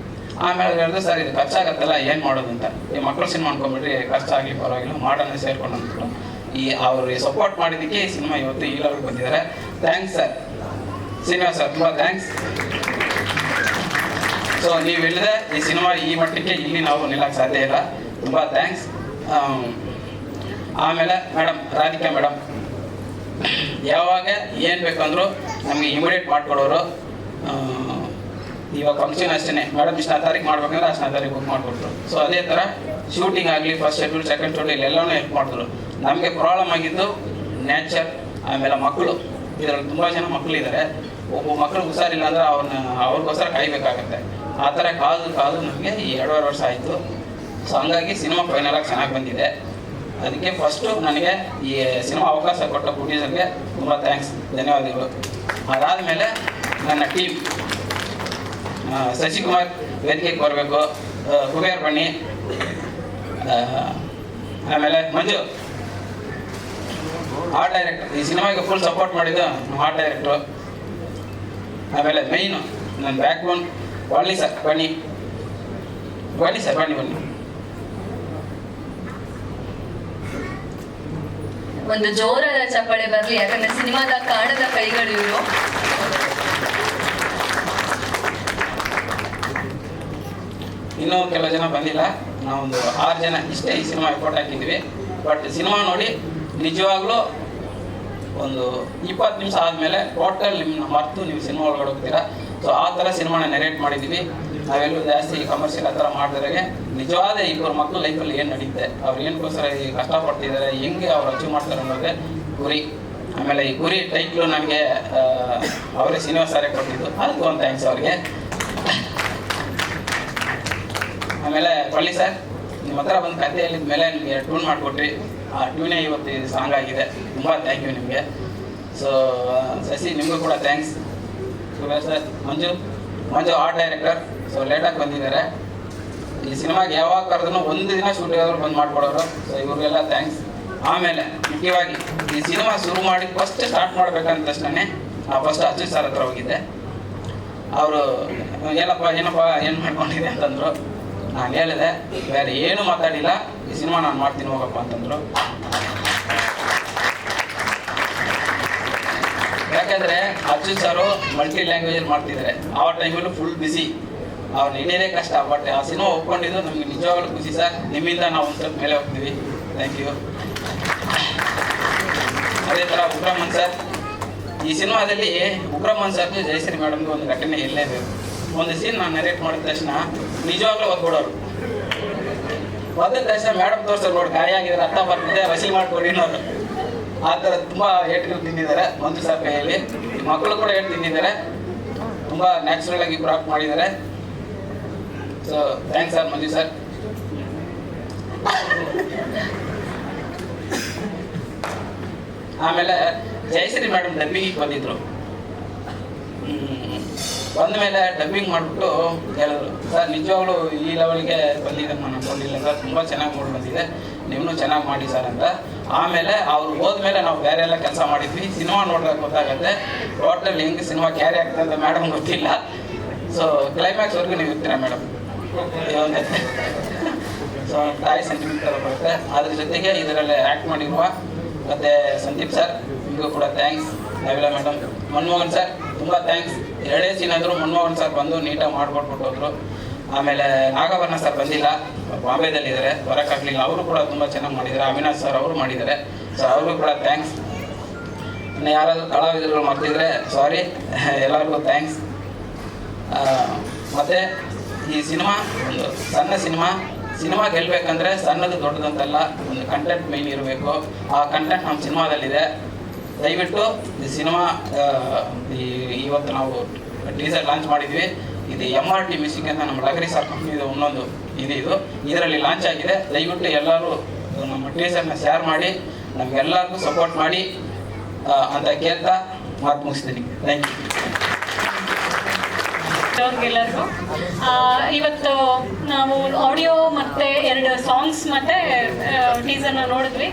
S9: ಆಮೇಲೆ ಹೇಳಿದೆ, ಸರ್ ಇದು ಖರ್ಚಾಗತ್ತಲ್ಲ, ಏನು ಮಾಡೋದು ಅಂತ. ಈ ಮಕ್ಕಳು ಸಿನಿಮಾ ಅನ್ಕೊಂಡ್ಬಿಟ್ರಿ, ಖರ್ಚಾಗಲಿ ಪರವಾಗಿಲ್ಲ ಮಾಡೋಣ ಸೇರ್ಕೊಂಡು ಅಂದ್ಬಿಟ್ಟು ಅವರು ಸಪೋರ್ಟ್ ಮಾಡಿದ್ದಕ್ಕೆ ಈ ಸಿನಿಮಾ ಇವತ್ತು ಈ ಲೆವೆಲ್ಗೆ ಬಂದಿದ್ದಾರೆ. ಥ್ಯಾಂಕ್ಸ್ ಸರ್, ಶ್ರೀನಿವಾಸ್ ಸರ್, ತುಂಬ ಥ್ಯಾಂಕ್ಸ್. ಸೊ ನೀವು ಹೇಳಿದೆ ಈ ಸಿನಿಮಾ ಈ ಮಟ್ಟಕ್ಕೆ ಇಲ್ಲಿ ನಾವು ನಿಲ್ಲಕ್ಕೆ ಸಾಧ್ಯ ಇಲ್ಲ. ತುಂಬ ಥ್ಯಾಂಕ್ಸ್. ಆಮೇಲೆ ಮೇಡಮ್ ರಾಧಿಕಾ ಮೇಡಮ್ ಯಾವಾಗ ಏನು ಬೇಕಂದ್ರು ನಮಗೆ ಇಮಿಡಿಯೇಟ್ ಮಾಡಿಕೊಡೋರು. ಇವಾಗ ಫಂಕ್ಷನ್ ಅಷ್ಟೇ, ಮೇಡಮ್ ಇಷ್ಟನೇ ತಾರೀಕು ಮಾಡ್ಬೇಕಂದ್ರೆ ಅಷ್ಟನೇ ತಾರೀಕು ಬುಕ್ ಮಾಡಿಕೊಟ್ರು. ಸೊ ಅದೇ ಥರ ಶೂಟಿಂಗ್ ಆಗಲಿ, ಫಸ್ಟ್ ಶೆಡ್ಯೂಲ್, ಸೆಕೆಂಡ್ ಶೆಡ್ಯೂಲ್ ಎಲ್ಲನೂ ಹೆಲ್ಪ್ ಮಾಡಿದ್ರು. ನಮಗೆ ಪ್ರಾಬ್ಲಮ್ ಆಗಿದ್ದು ನೇಚರ್, ಆಮೇಲೆ ಮಕ್ಕಳು. ಇದರಲ್ಲಿ ತುಂಬ ಜನ ಮಕ್ಕಳಿದ್ದಾರೆ. ಒಬ್ಬ ಮಕ್ಕಳು ಹುಷಾರಿಲ್ಲ ಅಂದರೆ ಅವ್ರಿಗೋಸ್ಕರ ಕಾಯಬೇಕಾಗತ್ತೆ. ಆ ಥರ ಕಾದು ನಮಗೆ ಈ 2.5 ವರ್ಷ ಆಯಿತು. ಸೊ ಹಂಗಾಗಿ ಸಿನಿಮಾ ಫೈನಲಾಗಿ ಚೆನ್ನಾಗಿ ಬಂದಿದೆ. ಅದಕ್ಕೆ ಫಸ್ಟು ನನಗೆ ಈ ಸಿನಿಮಾ ಅವಕಾಶ ಕೊಟ್ಟ ಪ್ರೊಡ್ಯೂಸರ್ಗೆ ತುಂಬ ಥ್ಯಾಂಕ್ಸ್, ಧನ್ಯವಾದಗಳು. ಅದಾದಮೇಲೆ ನನ್ನ ಟೀಮ್ ಶಶಿಕುಮಾರ್ ವೇದಿಕೆಗೆ ಬರಬೇಕು, ಕುಬೇರ್ ಬನ್ನಿ, ಆಮೇಲೆ ಮಂಜು ಆರ್ಟ್ ಡೈರೆಕ್ಟರ್, ಈ ಸಿನಿಮಾಗೆ ಫುಲ್ ಸಪೋರ್ಟ್ ಮಾಡಿದ್ದು ನಮ್ಮ ಆರ್ಟ್ ಡೈರೆಕ್ಟ್ರು. ಆಮೇಲೆ ಮೈನು ನನ್ನ ಬ್ಯಾಕ್ ಬೋನ್ ಬನ್ನಿ ಸರ್, ಬನ್ನಿ ಸರ್, ಬನ್ನಿ.
S1: ಒಂದು ಜೋರಾದ ಚಪ್ಪಾಳೆ ಬರಲಿ, ಯಾಕಂದ್ರೆ ಸಿನಿಮಾದ ಕಾಣದ ಕೈಗಳು ಇವರು.
S9: ಇನ್ನೂ ಕೆಲವು ಜನ ಬಂದಿಲ್ಲ, ನಾವೊಂದು 6 ಜನ ಇಷ್ಟೇ ಈ ಸಿನಿಮಾ ಎಫೋರ್ಟ್ ಹಾಕಿದ್ವಿ. ಬಟ್ ಸಿನಿಮಾ ನೋಡಿ ನಿಜವಾಗ್ಲೂ ಒಂದು 20 ನಿಮಿಷ ಆದಮೇಲೆ ಟೋಟಲ್ ನಿಮ್ಮನ್ನ ಮರೆತು ನೀವು ಸಿನಿಮಾ ಒಳಗಡೆ ಹೋಗ್ತೀರಾ. ಸೊ ಆ ಥರ ಸಿನಿಮಾನ ನೆರೇಟ್ ಮಾಡಿದ್ದೀವಿ. ನಾವೆಲ್ಲೂ ಜಾಸ್ತಿ ಕಮರ್ಷಿಯಲ್ ಆ ಥರ ಮಾಡಿದ್ರೆ ನಿಜವಾದ ಇಬ್ಬರು ಮಕ್ಕಳು ಲೈಫಲ್ಲಿ ಏನು ನಡೀತೆ, ಅವ್ರು ಏನಕ್ಕೋಸ್ಕರ ಈ ಕಷ್ಟಪಡ್ತಿದ್ದಾರೆ, ಹೆಂಗೆ ಅವ್ರು ಅಚೀವ್ ಮಾಡ್ತಾರೆ ಅನ್ನೋದೇ ಗುರಿ. ಆಮೇಲೆ ಈ ಗುರಿ ಟೈಟ್ಲು ನನಗೆ ಅವರೇ ಶ್ರೀನಿವಾಸ ಸರೇ ಕೊಟ್ಟಿದ್ದು, ಅದಕ್ಕೂ ಒಂದು ಥ್ಯಾಂಕ್ಸ್ ಅವ್ರಿಗೆ. ಆಮೇಲೆ ಪಳ್ಳಿ ಸರ್, ನಿಮ್ಮ ಹತ್ರ ಬಂದು ಕತೆ ಹೇಳಿದ ಮೇಲೆ ನಿಮಗೆ ಟ್ಯೂನ್ ಮಾಡಿಕೊಟ್ರಿ. ಆ ಟ್ಯೂನೇ ಇವತ್ತು ಇದು ಸಾಂಗ್ ಆಗಿದೆ. ತುಂಬ ಥ್ಯಾಂಕ್ ಯು ನಿಮಗೆ. ಸೊ ಶಶಿ, ನಿಮಗೂ ಕೂಡ ಥ್ಯಾಂಕ್ಸ್. ಸರ್, ಮಂಜು ಆರ್ಟ್ ಡೈರೆಕ್ಟರ್. ಸೊ ಲೇಟಾಗಿ ಬಂದಿದ್ದಾರೆ. ಈ ಸಿನಿಮಾಗೆ ಯಾವಾಗ ಕರೆದ್ರೂ ಒಂದು ದಿನ ಶೂಟಿಂಗ್ ಆದ್ರೂ ಬಂದು ಮಾಡಿಕೊಡೋರು. ಸೊ ಇವ್ರಿಗೆಲ್ಲ ಥ್ಯಾಂಕ್ಸ್. ಆಮೇಲೆ ಮುಖ್ಯವಾಗಿ ಈ ಸಿನಿಮಾ ಶುರು ಮಾಡಿ ಫಸ್ಟ್ ಸ್ಟಾರ್ಟ್ ಮಾಡ್ಬೇಕಂದ ತಕ್ಷಣ ನಾವು ಫಸ್ಟ್ ಅಚ್ಯುತ್ ಸರ್ ಹತ್ರ ಹೋಗಿದ್ದೆ. ಅವರು ಏನಪ್ಪ ಏನು ಮಾಡ್ಕೊಂಡಿದೆ ಅಂತಂದರು. ನಾನು ಹೇಳಿದೆ, ಬೇರೆ ಏನು ಮಾತಾಡಿಲ್ಲ, ಈ ಸಿನಿಮಾ ನಾನು ಮಾಡ್ತೀನಿ ಹೋಗಪ್ಪ ಅಂತಂದರು. ಯಾಕಂದರೆ ಅಚ್ಯುತ್ ಸರು ಮಲ್ಟಿ ಲ್ಯಾಂಗ್ವೇಜಲ್ಲಿ ಮಾಡ್ತಿದ್ದಾರೆ. ಆ ಟೈಮಲ್ಲೂ ಫುಲ್ ಬ್ಯುಸಿ, ಅವ್ರು ಹಿಡಿಯೋದೇ ಕಷ್ಟ. ಬಟ್ ಆ ಸಿನಿಮಾ ಒಪ್ಕೊಂಡಿದ್ದು ನಮಗೆ ನಿಜವಾಗ್ಲೂ ಖುಷಿ ಸರ್. ನಿಮ್ಮಿಂದ ನಾವು ಒಂದು ಸ್ವಲ್ಪ ಮೇಲೆ ಹೋಗ್ತೀವಿ. Thank you. ಅದೇ ಥರ ಉಗ್ರಮ್ಮನ್ ಸರ್, ಈ ಸಿನಿಮಾದಲ್ಲಿ ಉಗ್ರಮ್ಮನ್ ಸರ್ಗೆ ಜಯಶ್ರೀ ಮೇಡಮ್ಗೆ ಒಂದು ಘಟನೆ ಇರಲೇಬೇಕು. ಒಂದು ಸೀನ್ ನಾನು ನರೇಟ್ ಮಾಡಿದ ತಕ್ಷಣ ನಿಜವಾಗ್ಲೂ ಒದ್ಕೊಡೋರು. ಒದ್ದ ತಕ್ಷಣ ಮೇಡಮ್ ತೋರಿಸೋರು, ನೋಡಿ ಗಾಯ ಆಗಿದ್ರೆ ಅರ್ಥ ಬರ್ತಿದೆ, ವಸಿ ಮಾಡ್ಕೊಡಿ ಅನ್ನೋರು. ಆ ಥರ ತುಂಬ ಏಟ್ಗಳು ತಿಂದಿದ್ದಾರೆ ಮಂಜು ಸರ್ ಕೈಯಲ್ಲಿ. ಮಕ್ಕಳು ಕೂಡ ಏಟ್ ತಿಂದಿದ್ದಾರೆ. ತುಂಬ ನ್ಯಾಚುರಲ್ ಆಗಿ ಪ್ರಾಕ್ಟ್ ಮಾಡಿದ್ದಾರೆ. So thanks sir, Manju sir. ಆಮೇಲೆ ಜಯಶ್ರೀ ಮೇಡಮ್ ಡಬ್ಬಿಂಗಿಗೆ ಬಂದಿದ್ರು. ಬಂದ ಮೇಲೆ ಡಬ್ಬಿಂಗ್ ಮಾಡಿಬಿಟ್ಟು ಹೇಳಿದ್ರು, ಸರ್ ನಿಜವಾಗ್ಲೂ ಈ ಲೆವೆಲ್ಗೆ ಬಂದಿದೆ ನಾನು ಅನ್ಕೊಂಡಿಲ್ಲ ಸರ್, ತುಂಬ ಚೆನ್ನಾಗಿ ಮೂಡ್ ಬಂದಿದೆ, ನೀವು ಚೆನ್ನಾಗಿ ಮಾಡಿ ಸರ್ ಅಂತ. ಆಮೇಲೆ ಅವ್ರು ಹೋದ್ಮೇಲೆ ನಾವು ಬೇರೆ ಎಲ್ಲ ಕೆಲಸ ಮಾಡಿದ್ವಿ. ಸಿನಿಮಾ ನೋಡಿದಾಗ ಗೊತ್ತಾಗುತ್ತೆ ಟೋಟಲ್ ಹೆಂಗೆ ಸಿನಿಮಾ ಕ್ಯಾರಿ ಆಗ್ತದೆ ಅಂತ ಮೇಡಮ್ ಗೊತ್ತಿಲ್ಲ. ಸೊ ಕ್ಲೈಮ್ಯಾಕ್ಸ್ವರೆಗೂ ನೀವು ಇರ್ತೀರಾ ಮೇಡಮ್. ಸೊ ತಾಯಿ ಸೆಂಟಿಮೆಂಟ್ ಥರ ಬರುತ್ತೆ. ಅದ್ರ ಜೊತೆಗೆ ಇದರಲ್ಲಿ ಆ್ಯಕ್ಟ್ ಮಾಡಿರುವ ಮತ್ತು ಸಂದೀಪ್ ಸರ್, ನಿಮಗೂ ಕೂಡ ಥ್ಯಾಂಕ್ಸ್. ನವಿಲಾ ಮೇಡಮ್, ಮನಮೋಹನ್ ಸರ್ ತುಂಬ ಥ್ಯಾಂಕ್ಸ್. 2 ಸೀನ್ ಆದರೂ ಮನಮೋಹನ್ ಸರ್ ಬಂದು ನೀಟಾಗಿ ಮಾಡ್ಕೊಟ್ಬಿಟ್ಟು ಹೋದ್ರು. ಆಮೇಲೆ ನಾಗಾಭರಣ ಸರ್ ಬಂದಿಲ್ಲ, ಬಾಂಬೆದಲ್ಲಿದ್ದಾರೆ, ಬರೋಕ್ಕಾಗಲಿಲ್ಲ. ಅವರು ಕೂಡ ತುಂಬ ಚೆನ್ನಾಗಿ ಮಾಡಿದ್ದಾರೆ. ಅವಿನಾಶ್ ಸರ್ ಅವರು ಮಾಡಿದ್ದಾರೆ. ಸೊ ಅವ್ರಿಗೂ ಕೂಡ ಥ್ಯಾಂಕ್ಸ್. ಇನ್ನು ಯಾರಾದರೂ ಕಲಾವಿದರು ಮಾಡ್ತಿದ್ರೆ ಸಾರಿ, ಎಲ್ಲರಿಗೂ ಥ್ಯಾಂಕ್ಸ್. ಮತ್ತು ಈ ಸಿನಿಮಾ ಒಂದು ಸಣ್ಣ ಸಿನಿಮಾ ಗೆಲ್ಲಬೇಕಂದ್ರೆ ಸಣ್ಣದು ದೊಡ್ಡದಂತಲ್ಲ, ಒಂದು ಕಂಟೆಂಟ್ ಮೇನ್ ಇರಬೇಕು. ಆ ಕಂಟೆಂಟ್ ನಮ್ಮ ಸಿನಿಮಾದಲ್ಲಿದೆ. ದಯವಿಟ್ಟು ಈ ಸಿನಿಮಾ ಇವತ್ತು ನಾವು ಟೀಸರ್ ಲಾಂಚ್ ಮಾಡಿದ್ವಿ. ಇದು MRT ಮ್ಯೂಸಿಕ್ ಅಂತ ನಮ್ಮ ಲಗರಿ ಸರ್ ಕಂಪ್ನಿದು ಇನ್ನೊಂದು ಇದು ಇದರಲ್ಲಿ ಲಾಂಚ್ ಆಗಿದೆ. ದಯವಿಟ್ಟು ಎಲ್ಲರೂ ನಮ್ಮ ಟೀಸರ್ನ ಶೇರ್ ಮಾಡಿ ನಮಗೆಲ್ಲರಿಗೂ ಸಪೋರ್ಟ್ ಮಾಡಿ ಅಂತ ಕೇಳ್ತಾ ಮಾತು ಮುಗಿಸ್ತೀನಿ. Thank you.
S7: ಅವ್ರಿಗೆಲ್ಲರಿಗೂ ಇವತ್ತು ನಾವು ಆಡಿಯೋ ಮತ್ತು 2 ಸಾಂಗ್ಸ್ ಮತ್ತು ಟೀಸರ್ನ ನೋಡಿದ್ವಿ.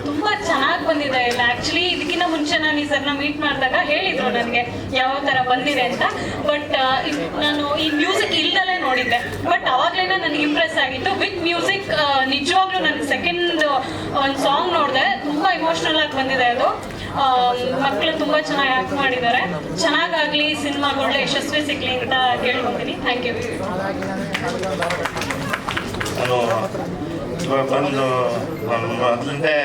S7: ತುಂಬ ಚೆನ್ನಾಗಿ ಬಂದಿದೆ ಇಲ್ಲ. ಆ್ಯಕ್ಚುಲಿ ಇದಕ್ಕಿಂತ ಮುಂಚೆ ನಾನು ಈ ಸರ್ನ ಮೀಟ್ ಮಾಡಿದಾಗ ಹೇಳಿದರು ನನಗೆ ಯಾವ ಥರ ಬಂದಿದೆ ಅಂತ. ಬಟ್ ನಾನು ಈ ಮ್ಯೂಸಿಕ್ ಇಲ್ದಲೇ ನೋಡಿದ್ದೆ. ಬಟ್ ಅವಾಗಲೇ ನನಗೆ ಇಂಪ್ರೆಸ್ ಆಗಿತ್ತು. ವಿತ್ ಮ್ಯೂಸಿಕ್ ನಿಜವಾಗ್ಲೂ ನನಗೆ ಸೆಕೆಂಡ್ ಒಂದು ಸಾಂಗ್ ನೋಡಿದೆ, ತುಂಬ ಇಮೋಷ್ನಲ್ ಆಗಿ ಬಂದಿದೆ ಅದು. ಮಕ್ಕಳು ತುಂಬ ಚೆನ್ನಾಗಿ ಆ್ಯಕ್ಟ್ ಮಾಡಿದ್ದಾರೆ. ಚೆನ್ನಾಗಾಗಲಿ, ಸಿನಿಮಾಗೆ ಒಳ್ಳೆ ಯಶಸ್ವಿ ಸಿಗಲಿ ಅಂತ ಕೇಳ್ಕೊತೀನಿ. Thank you.
S10: ನಾನು ಇವಾಗ ಬಂದು ಮೊದಲಿಂದೇ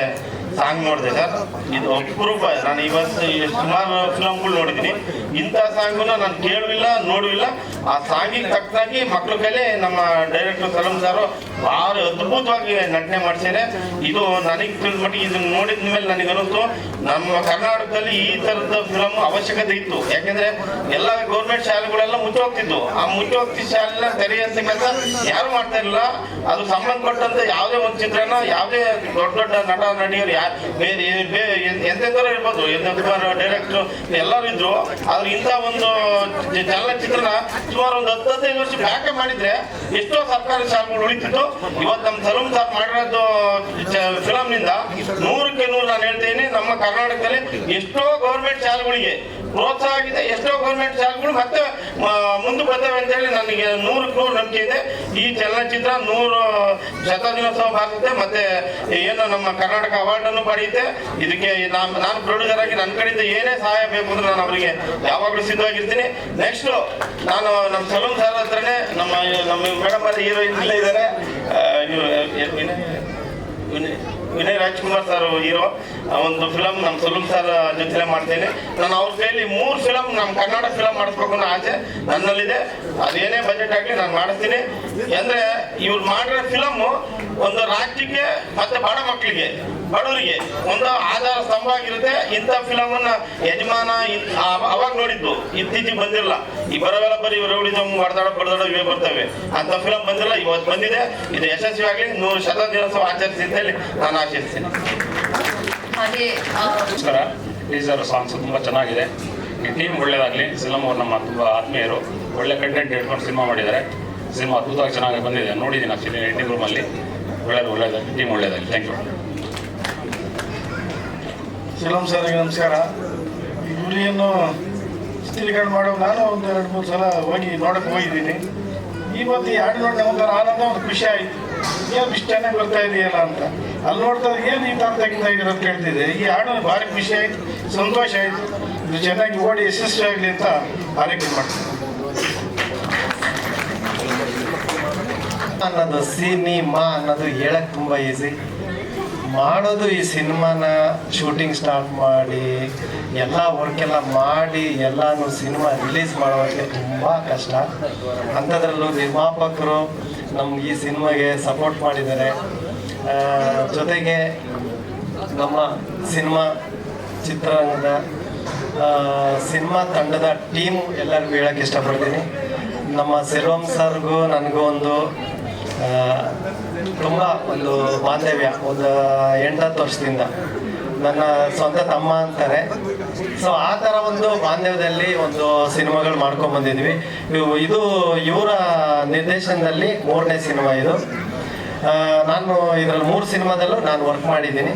S10: ಸಾಂಗ್ ನೋಡಿದೆ ಸರ್. ಇದು ಅಪರೂಪ. ನಾನು ಇವತ್ತು ಸುಮಾರು ಫಿಲಮ್ಗಳು ನೋಡಿದ್ದೀನಿ, ಇಂಥ ಸಾಂಗನ್ನು ನಾನು ಕೇಳಲಿಲ್ಲ, ನೋಡಲಿಲ್ಲ. ಆ ಸಾಂಗಿಗೆ ತಕ್ಕನಾಗಿ ಮಕ್ಕಳ ಕೈಲಿ ನಮ್ಮ ಡೈರೆಕ್ಟರ್ ಸಲಂ ಸಾರು ಭಾಳ ಅದ್ಭುತವಾಗಿ ನಟನೆ ಮಾಡಿಸಿದ್ದಾರೆ. ಇದು ನನಗೆ ತಿಳಿದ ಮಟ್ಟಿಗೆ ಇದನ್ನು ನೋಡಿದ ಮೇಲೆ ನನಗನ್ನಿಸ್ತು ನಮ್ಮ ಕರ್ನಾಟಕದಲ್ಲಿ ಈ ಥರದ ಫಿಲಮ್ ಅವಶ್ಯಕತೆ ಇತ್ತು. ಯಾಕೆಂದರೆ ಎಲ್ಲ ಗೌರ್ಮೆಂಟ್ ಶಾಲೆಗಳೆಲ್ಲ ಮುಚ್ಚೋಗ್ತಿದ್ವು. ಆ ಮುಚ್ಚೋಗ್ತಿ ಶಾಲೆನ ತೆರೆಯುವಂಥ ಕೆಲಸ ಯಾರು ಮಾಡ್ತಾ ಇರಲಿಲ್ಲ. ಅದು ಸಂಬಂಧಪಟ್ಟಂತೆ ಯಾವುದೇ ಒಂದು ಚಿತ್ರನ, ಯಾವುದೇ ದೊಡ್ಡ ದೊಡ್ಡ ನಟ ನಟಿಯರು ಬೇರೆ ಎಂತೆಂಥವ್ರು ಇರ್ಬೋದು, ಡೈರೆಕ್ಟ್ರು ಎಲ್ಲರೂ ಇದ್ರು. ಆದ್ರೆ ಇಂಥ ಒಂದು ಚಲನಚಿತ್ರನ ಸುಮಾರು ಒಂದು 10-15 ವರ್ಷ ಬ್ಯಾಕೆ ಮಾಡಿದ್ರೆ ಎಷ್ಟೋ ಸರ್ಕಾರಿ ಶಾಲೆಗಳು ಉಳಿತಿತ್ತು. ಇವತ್ತು ನಮ್ಮ ಸಲೂಮ್ ಸಾರ್ ಮಾಡಿರೋದು ಫಿಲಮ್ನಿಂದ 100ಕ್ಕೆ 100 ನಾನು ಹೇಳ್ತೀನಿ, ನಮ್ಮ ಕರ್ನಾಟಕದಲ್ಲಿ ಎಷ್ಟೋ ಗೌರ್ಮೆಂಟ್ ಶಾಲೆಗಳಿಗೆ ಪ್ರೋತ್ಸಾಹ ಆಗಿದೆ. ಎಷ್ಟೋ ಗೌರ್ಮೆಂಟ್ ಶಾಲೆಗಳು ಮತ್ತೆ ಮುಂದೆ ಬರ್ತವೆ ಅಂತೇಳಿ ನನಗೆ 100% ನಂಬಿಕೆ ಇದೆ. ಈ ಚಲನಚಿತ್ರ 100 ಶತದಿನೋತ್ಸವ ಭಾರತತೆ ಮತ್ತೆ ಏನು ನಮ್ಮ ಕರ್ನಾಟಕ ಅವಾರ್ಡನ್ನು ಪಡೆಯುತ್ತೆ. ಇದಕ್ಕೆ ನಾನು ಪ್ರೊಡ್ಯೂಸರ್ ಆಗಿ ನನ್ನ ಕಡೆಯಿಂದ ಏನೇ ಸಹಾಯ ಬೇಕು ಅಂದ್ರೆ ನಾನು ಅವರಿಗೆ ಯಾವಾಗಲೂ ಸಿದ್ಧವಾಗಿರ್ತೀನಿ. ನೆಕ್ಸ್ಟು ನಾನು ನಮ್ಮ ಸಲೂನ್ ಸರ್ ಹತ್ರನೇ ನಮ್ಮ ಮೇಡಮ್ ಅಲ್ಲಿ ಹೀರೋಯಿನ್ ಇಲ್ಲೇ ಇದ್ದಾರೆ, ವಿನಯ್ ರಾಜ್ಕುಮಾರ್ ಸರ್ ಹೀರೋ. ಒಂದು ಫಿಲಮ್ ನಮ್ಮ ಸಲೂನ್ ಸರ್ ಜೊತೆ ಮಾಡ್ತೇನೆ. ನಾನು ಅವ್ರ ಕೈಲಿ 3 ಫಿಲಮ್ ನಮ್ಮ ಕರ್ನಾಟಕ ಫಿಲಮ್ ಮಾಡಿಸ್ಬೇಕು ಅನ್ನೋ ಆಸೆ ನನ್ನಲ್ಲಿದೆ. ಅದೇನೇ ಬಜೆಟ್ ಆಗಲಿ ನಾನು ಮಾಡಿಸ್ತೀನಿ. ಅಂದರೆ ಇವ್ರು ಮಾಡಿರೋ ಫಿಲಮ್ಮು ಒಂದು ರಾಜ್ಯಕ್ಕೆ ಮತ್ತು ಬಡ ಮಕ್ಕಳಿಗೆ, ಬಡವರಿಗೆ ಒಂದು ಆಧಾರ ಸ್ತಂಭ ಆಗಿರುತ್ತೆ. ಇಂಥ ಫಿಲಮನ್ನು ಯಜಮಾನ ಅವಾಗ ನೋಡಿದ್ದು, ಇತ್ತೀಚೆಗೆ ಬಂದಿರಲ್ಲ. ಈ ಬರೋವೆಲ್ಲ ಬರೀ ರೌಡಿಸಮ್ ಬಡದಾಡೋ ಇವೇ ಬರ್ತವೆ. ಅಂಥ ಫಿಲಮ್ ಬಂದಿಲ್ಲ, ಇವತ್ತು ಬಂದಿದೆ. ಇದು ಯಶಸ್ವಿ ಆಗಲಿ, 100 ಶತದಿನೋತ್ಸವ ಆಚರಿಸಿ ಅಂತೇಳಿ ನಾನು ಆಶಿಸ್ತೀನಿ.
S1: ಹಾಗೆ
S6: ನಮಸ್ಕಾರ. ಟೀಸರ್ ಸಾಂಗ್ಸ್ ತುಂಬ ಚೆನ್ನಾಗಿದೆ. ಈ ಟೀಮ್ ಒಳ್ಳೇದಾಗಲಿ. ಸಿನಿಮಾ ಅವ್ರು ನಮ್ಮ ತುಂಬ ಆತ್ಮೀಯರು, ಒಳ್ಳೆ ಕಂಟೆಂಟ್ ಇಟ್ಕೊಂಡು ಸಿನಿಮಾ ಮಾಡಿದ್ದಾರೆ. ಸಿನಿಮಾ ಅದ್ಭುತವಾಗಿ ಚೆನ್ನಾಗಿ ಬಂದಿದೆ. ನೋಡಿದ್ದೀನಿ ಆಕ್ಚುಲಿ ಎಡಿಟಿಂಗ್ ರೂಮಲ್ಲಿ. ಒಳ್ಳೇದಾಗಲಿ, ಟೀಮ್ ಒಳ್ಳೇದಾಗಲಿ. Thank you.
S11: ಫಿಲಮ್ ಸರ್ಗೆ ನಮಸ್ಕಾರ. ಈ ಗುರಿಯನ್ನು ಚಿತ್ರೀಕರಣ ಮಾಡೋ ನಾನು ಒಂದು 2-3 ಸಲ ನೋಡಕ್ಕೆ ಹೋಗಿದ್ದೀನಿ. ಇವತ್ತು ಈ ಹಾಡು ನೋಡಿ ಒಂಥರ ಆನಂದ, ಒಂದು ಖುಷಿ ಆಯಿತು. ಏನು ಇಷ್ಟು ಚೆನ್ನಾಗಿ ಬರ್ತಾ ಇದೆಯಲ್ಲ ಅಂತ. ಅಲ್ಲಿ ನೋಡ್ತಾ ಏನು ಈ ಥರ ತೆಗಿತಾ ಇದ್ದೀರ ಅಂತ ಕೇಳ್ತಿದ್ದೆ. ಈ ಹಾಡು ಭಾರಿ ಖುಷಿ ಆಯಿತು, ಸಂತೋಷ ಆಯಿತು. ಇದು ಚೆನ್ನಾಗಿ ಓಡಿ ಯಶಸ್ವಿ ಆಗಲಿ ಅಂತ ಆರೈಕೆ ಮಾಡ್ತೀನಿ.
S12: ಅನ್ನೋದು ಸಿನಿಮಾ ಅನ್ನೋದು ಹೇಳಕ್ಕೆ ತುಂಬ ಈಸಿ. ಮಾಡೋದು ಈ ಸಿನಿಮಾನ ಶೂಟಿಂಗ್ ಸ್ಟಾರ್ಟ್ ಮಾಡಿ ಎಲ್ಲ ವರ್ಕೆಲ್ಲ ಮಾಡಿ ಎಲ್ಲನೂ ಸಿನಿಮಾ ರಿಲೀಸ್ ಮಾಡೋಕ್ಕೆ ತುಂಬ ಕಷ್ಟ. ಅಂಥದ್ರಲ್ಲೂ ನಿರ್ಮಾಪಕರು ನಮ್ಗೆ ಈ ಸಿನಿಮಾಗೆ ಸಪೋರ್ಟ್ ಮಾಡಿದ್ದಾರೆ. ಜೊತೆಗೆ ನಮ್ಮ ಸಿನಿಮಾ ಚಿತ್ರರಂಗದ ಸಿನಿಮಾ ತಂಡದ ಟೀಮು ಎಲ್ಲರಿಗೂ ಹೇಳೋಕ್ಕೆ ಇಷ್ಟಪಡ್ತೀನಿ. ನಮ್ಮ ಸೆಲ್ವಂ ಸರ್ಗೂ ನನಗೂ ತುಂಬ ಒಂದು ಬಾಂಧವ್ಯ, ಒಂದು 8-10 ವರ್ಷದಿಂದ ನನ್ನ ಸ್ವಂತ ತಮ್ಮ ಅಂತಾರೆ. ಸೊ ಆ ಥರ ಒಂದು ಬಾಂಧವ್ಯದಲ್ಲಿ ಒಂದು ಸಿನಿಮಾಗಳು ಮಾಡ್ಕೊಂಡು ಬಂದಿದ್ವಿ. ಇದು ಇವರ ನಿರ್ದೇಶನದಲ್ಲಿ 3ನೇ ಸಿನಿಮಾ ಇದು. ನಾನು ಇದರಲ್ಲಿ 3 ಸಿನಿಮಾದಲ್ಲೂ ನಾನು ವರ್ಕ್ ಮಾಡಿದ್ದೀನಿ.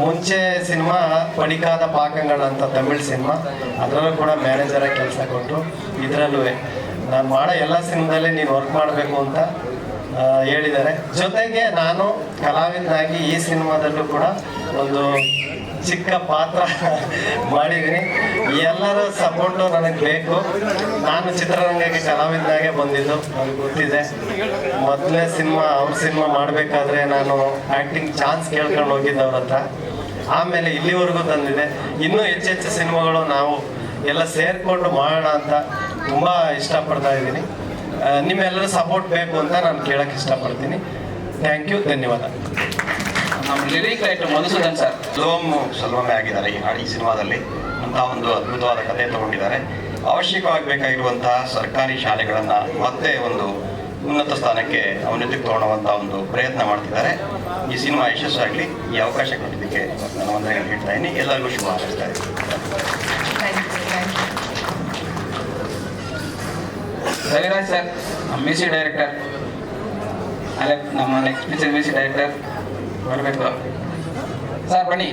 S12: ಮುಂಚೆ ಸಿನಿಮಾ ಪಡಿಕಾದ ಪಾಕಂಗಳ ಅಂತ ತಮಿಳ್ ಸಿನಿಮಾ, ಅದರಲ್ಲೂ ಕೂಡ ಮ್ಯಾನೇಜರಾಗಿ ಕೆಲಸ ಕೊಟ್ಟರು. ಇದರಲ್ಲೂ ನಾನು ಮಾಡೋ ಎಲ್ಲ ಸಿನಿಮಾದಲ್ಲಿ ನೀನು ವರ್ಕ್ ಮಾಡಬೇಕು ಅಂತ ಹೇಳಿದ್ದಾರೆ. ಜೊತೆಗೆ ನಾನು ಕಲಾವಿದನಾಗಿ ಈ ಸಿನಿಮಾದಲ್ಲೂ ಕೂಡ ಒಂದು ಚಿಕ್ಕ ಪಾತ್ರ ಮಾಡಿದ್ದೀನಿ. ಎಲ್ಲರ ಸಪೋರ್ಟು ನನಗೆ ಬೇಕು. ನಾನು ಚಿತ್ರರಂಗಕ್ಕೆ ಕಲಾವಿದನಾಗೆ ಬಂದಿದ್ದು ನನಗೆ ಗೊತ್ತಿದೆ. ಮೊದಲನೇ ಸಿನಿಮಾ ಅವ್ರ ಸಿನಿಮಾ ಮಾಡಬೇಕಾದ್ರೆ ನಾನು ಆ್ಯಕ್ಟಿಂಗ್ ಚಾನ್ಸ್ ಕೇಳ್ಕೊಂಡು ಹೋಗಿದ್ದೆ ಅವ್ರ ಹತ್ರ. ಆಮೇಲೆ ಇಲ್ಲಿವರೆಗೂ ತಂದಿದೆ. ಇನ್ನೂ ಹೆಚ್ಚೆಚ್ಚು ಸಿನಿಮಾಗಳು ನಾವು ಎಲ್ಲ ಸೇರಿಕೊಂಡು ಮಾಡೋಣ ಅಂತ ತುಂಬ ಇಷ್ಟಪಡ್ತಾ ಇದ್ದೀನಿ. ನಿಮ್ಮೆಲ್ಲರೂ ಸಪೋರ್ಟ್ ಬೇಕು ಅಂತ ನಾನು ಕೇಳಕ್ಕೆ ಇಷ್ಟಪಡ್ತೀನಿ. ಥ್ಯಾಂಕ್ ಯು, ಧನ್ಯವಾದ.
S9: ನಮ್ಮ ಲಿರಿಕ್ ರೈಟರ್ ಮಧುಸೂದನ್ ಸರ್
S5: ಸಲ್ವಮೆ ಆಗಿದ್ದಾರೆ ಈ ಸಿನಿಮಾದಲ್ಲಿ. ಅಂತ ಒಂದು ಅದ್ಭುತವಾದ ಕಥೆ ತಗೊಂಡಿದ್ದಾರೆ. ಅವಶ್ಯಕವಾಗಿ ಬೇಕಾಗಿರುವಂತಹ ಸರ್ಕಾರಿ ಶಾಲೆಗಳನ್ನು ಮತ್ತೆ ಒಂದು ಉನ್ನತ ಸ್ಥಾನಕ್ಕೆ ಅವನತಿಗೆ ತಗೊಳ್ಳುವಂಥ ಒಂದು ಪ್ರಯತ್ನ ಮಾಡ್ತಿದ್ದಾರೆ. ಈ ಸಿನಿಮಾ ಯಶಸ್ಸಾಗಲಿ. ಈ ಅವಕಾಶ ಕೊಟ್ಟಿದ್ದಕ್ಕೆ ನಾನು ವಂದನೆಗಳು ಹೇಳ್ತಾ ಇದ್ದೀನಿ. ಎಲ್ಲರಿಗೂ ಶುಭ ಹಾರೈಸ್ತಾ ಇದ್ದೀನಿ.
S9: ರವಿರಾಜ್ ಸರ್ ನಮ್ಮ ಮ್ಯೂಸಿಕ್ ಡೈರೆಕ್ಟರ್, ಅಲ್ಲೇ ನಮ್ಮ ನೆಕ್ಸ್ಟ್ ಪಿಕ್ಚರ್ ಮ್ಯೂಸಿಕ್ ಡೈರೆಕ್ಟರ್ ಬರಬೇಕು ಸರ್. ಬನ್ನಿ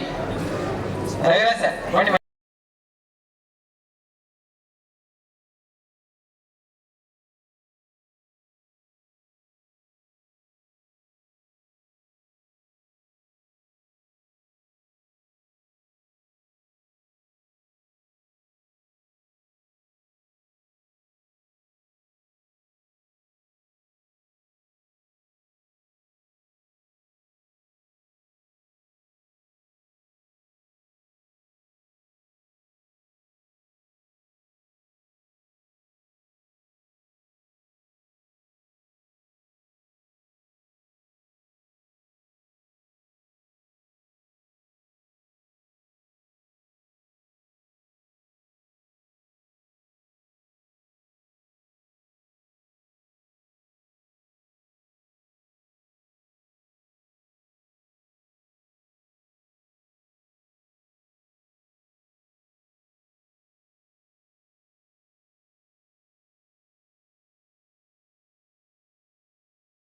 S9: ರವಿರಾಜ್ ಸರ್, ಬನ್ನಿ.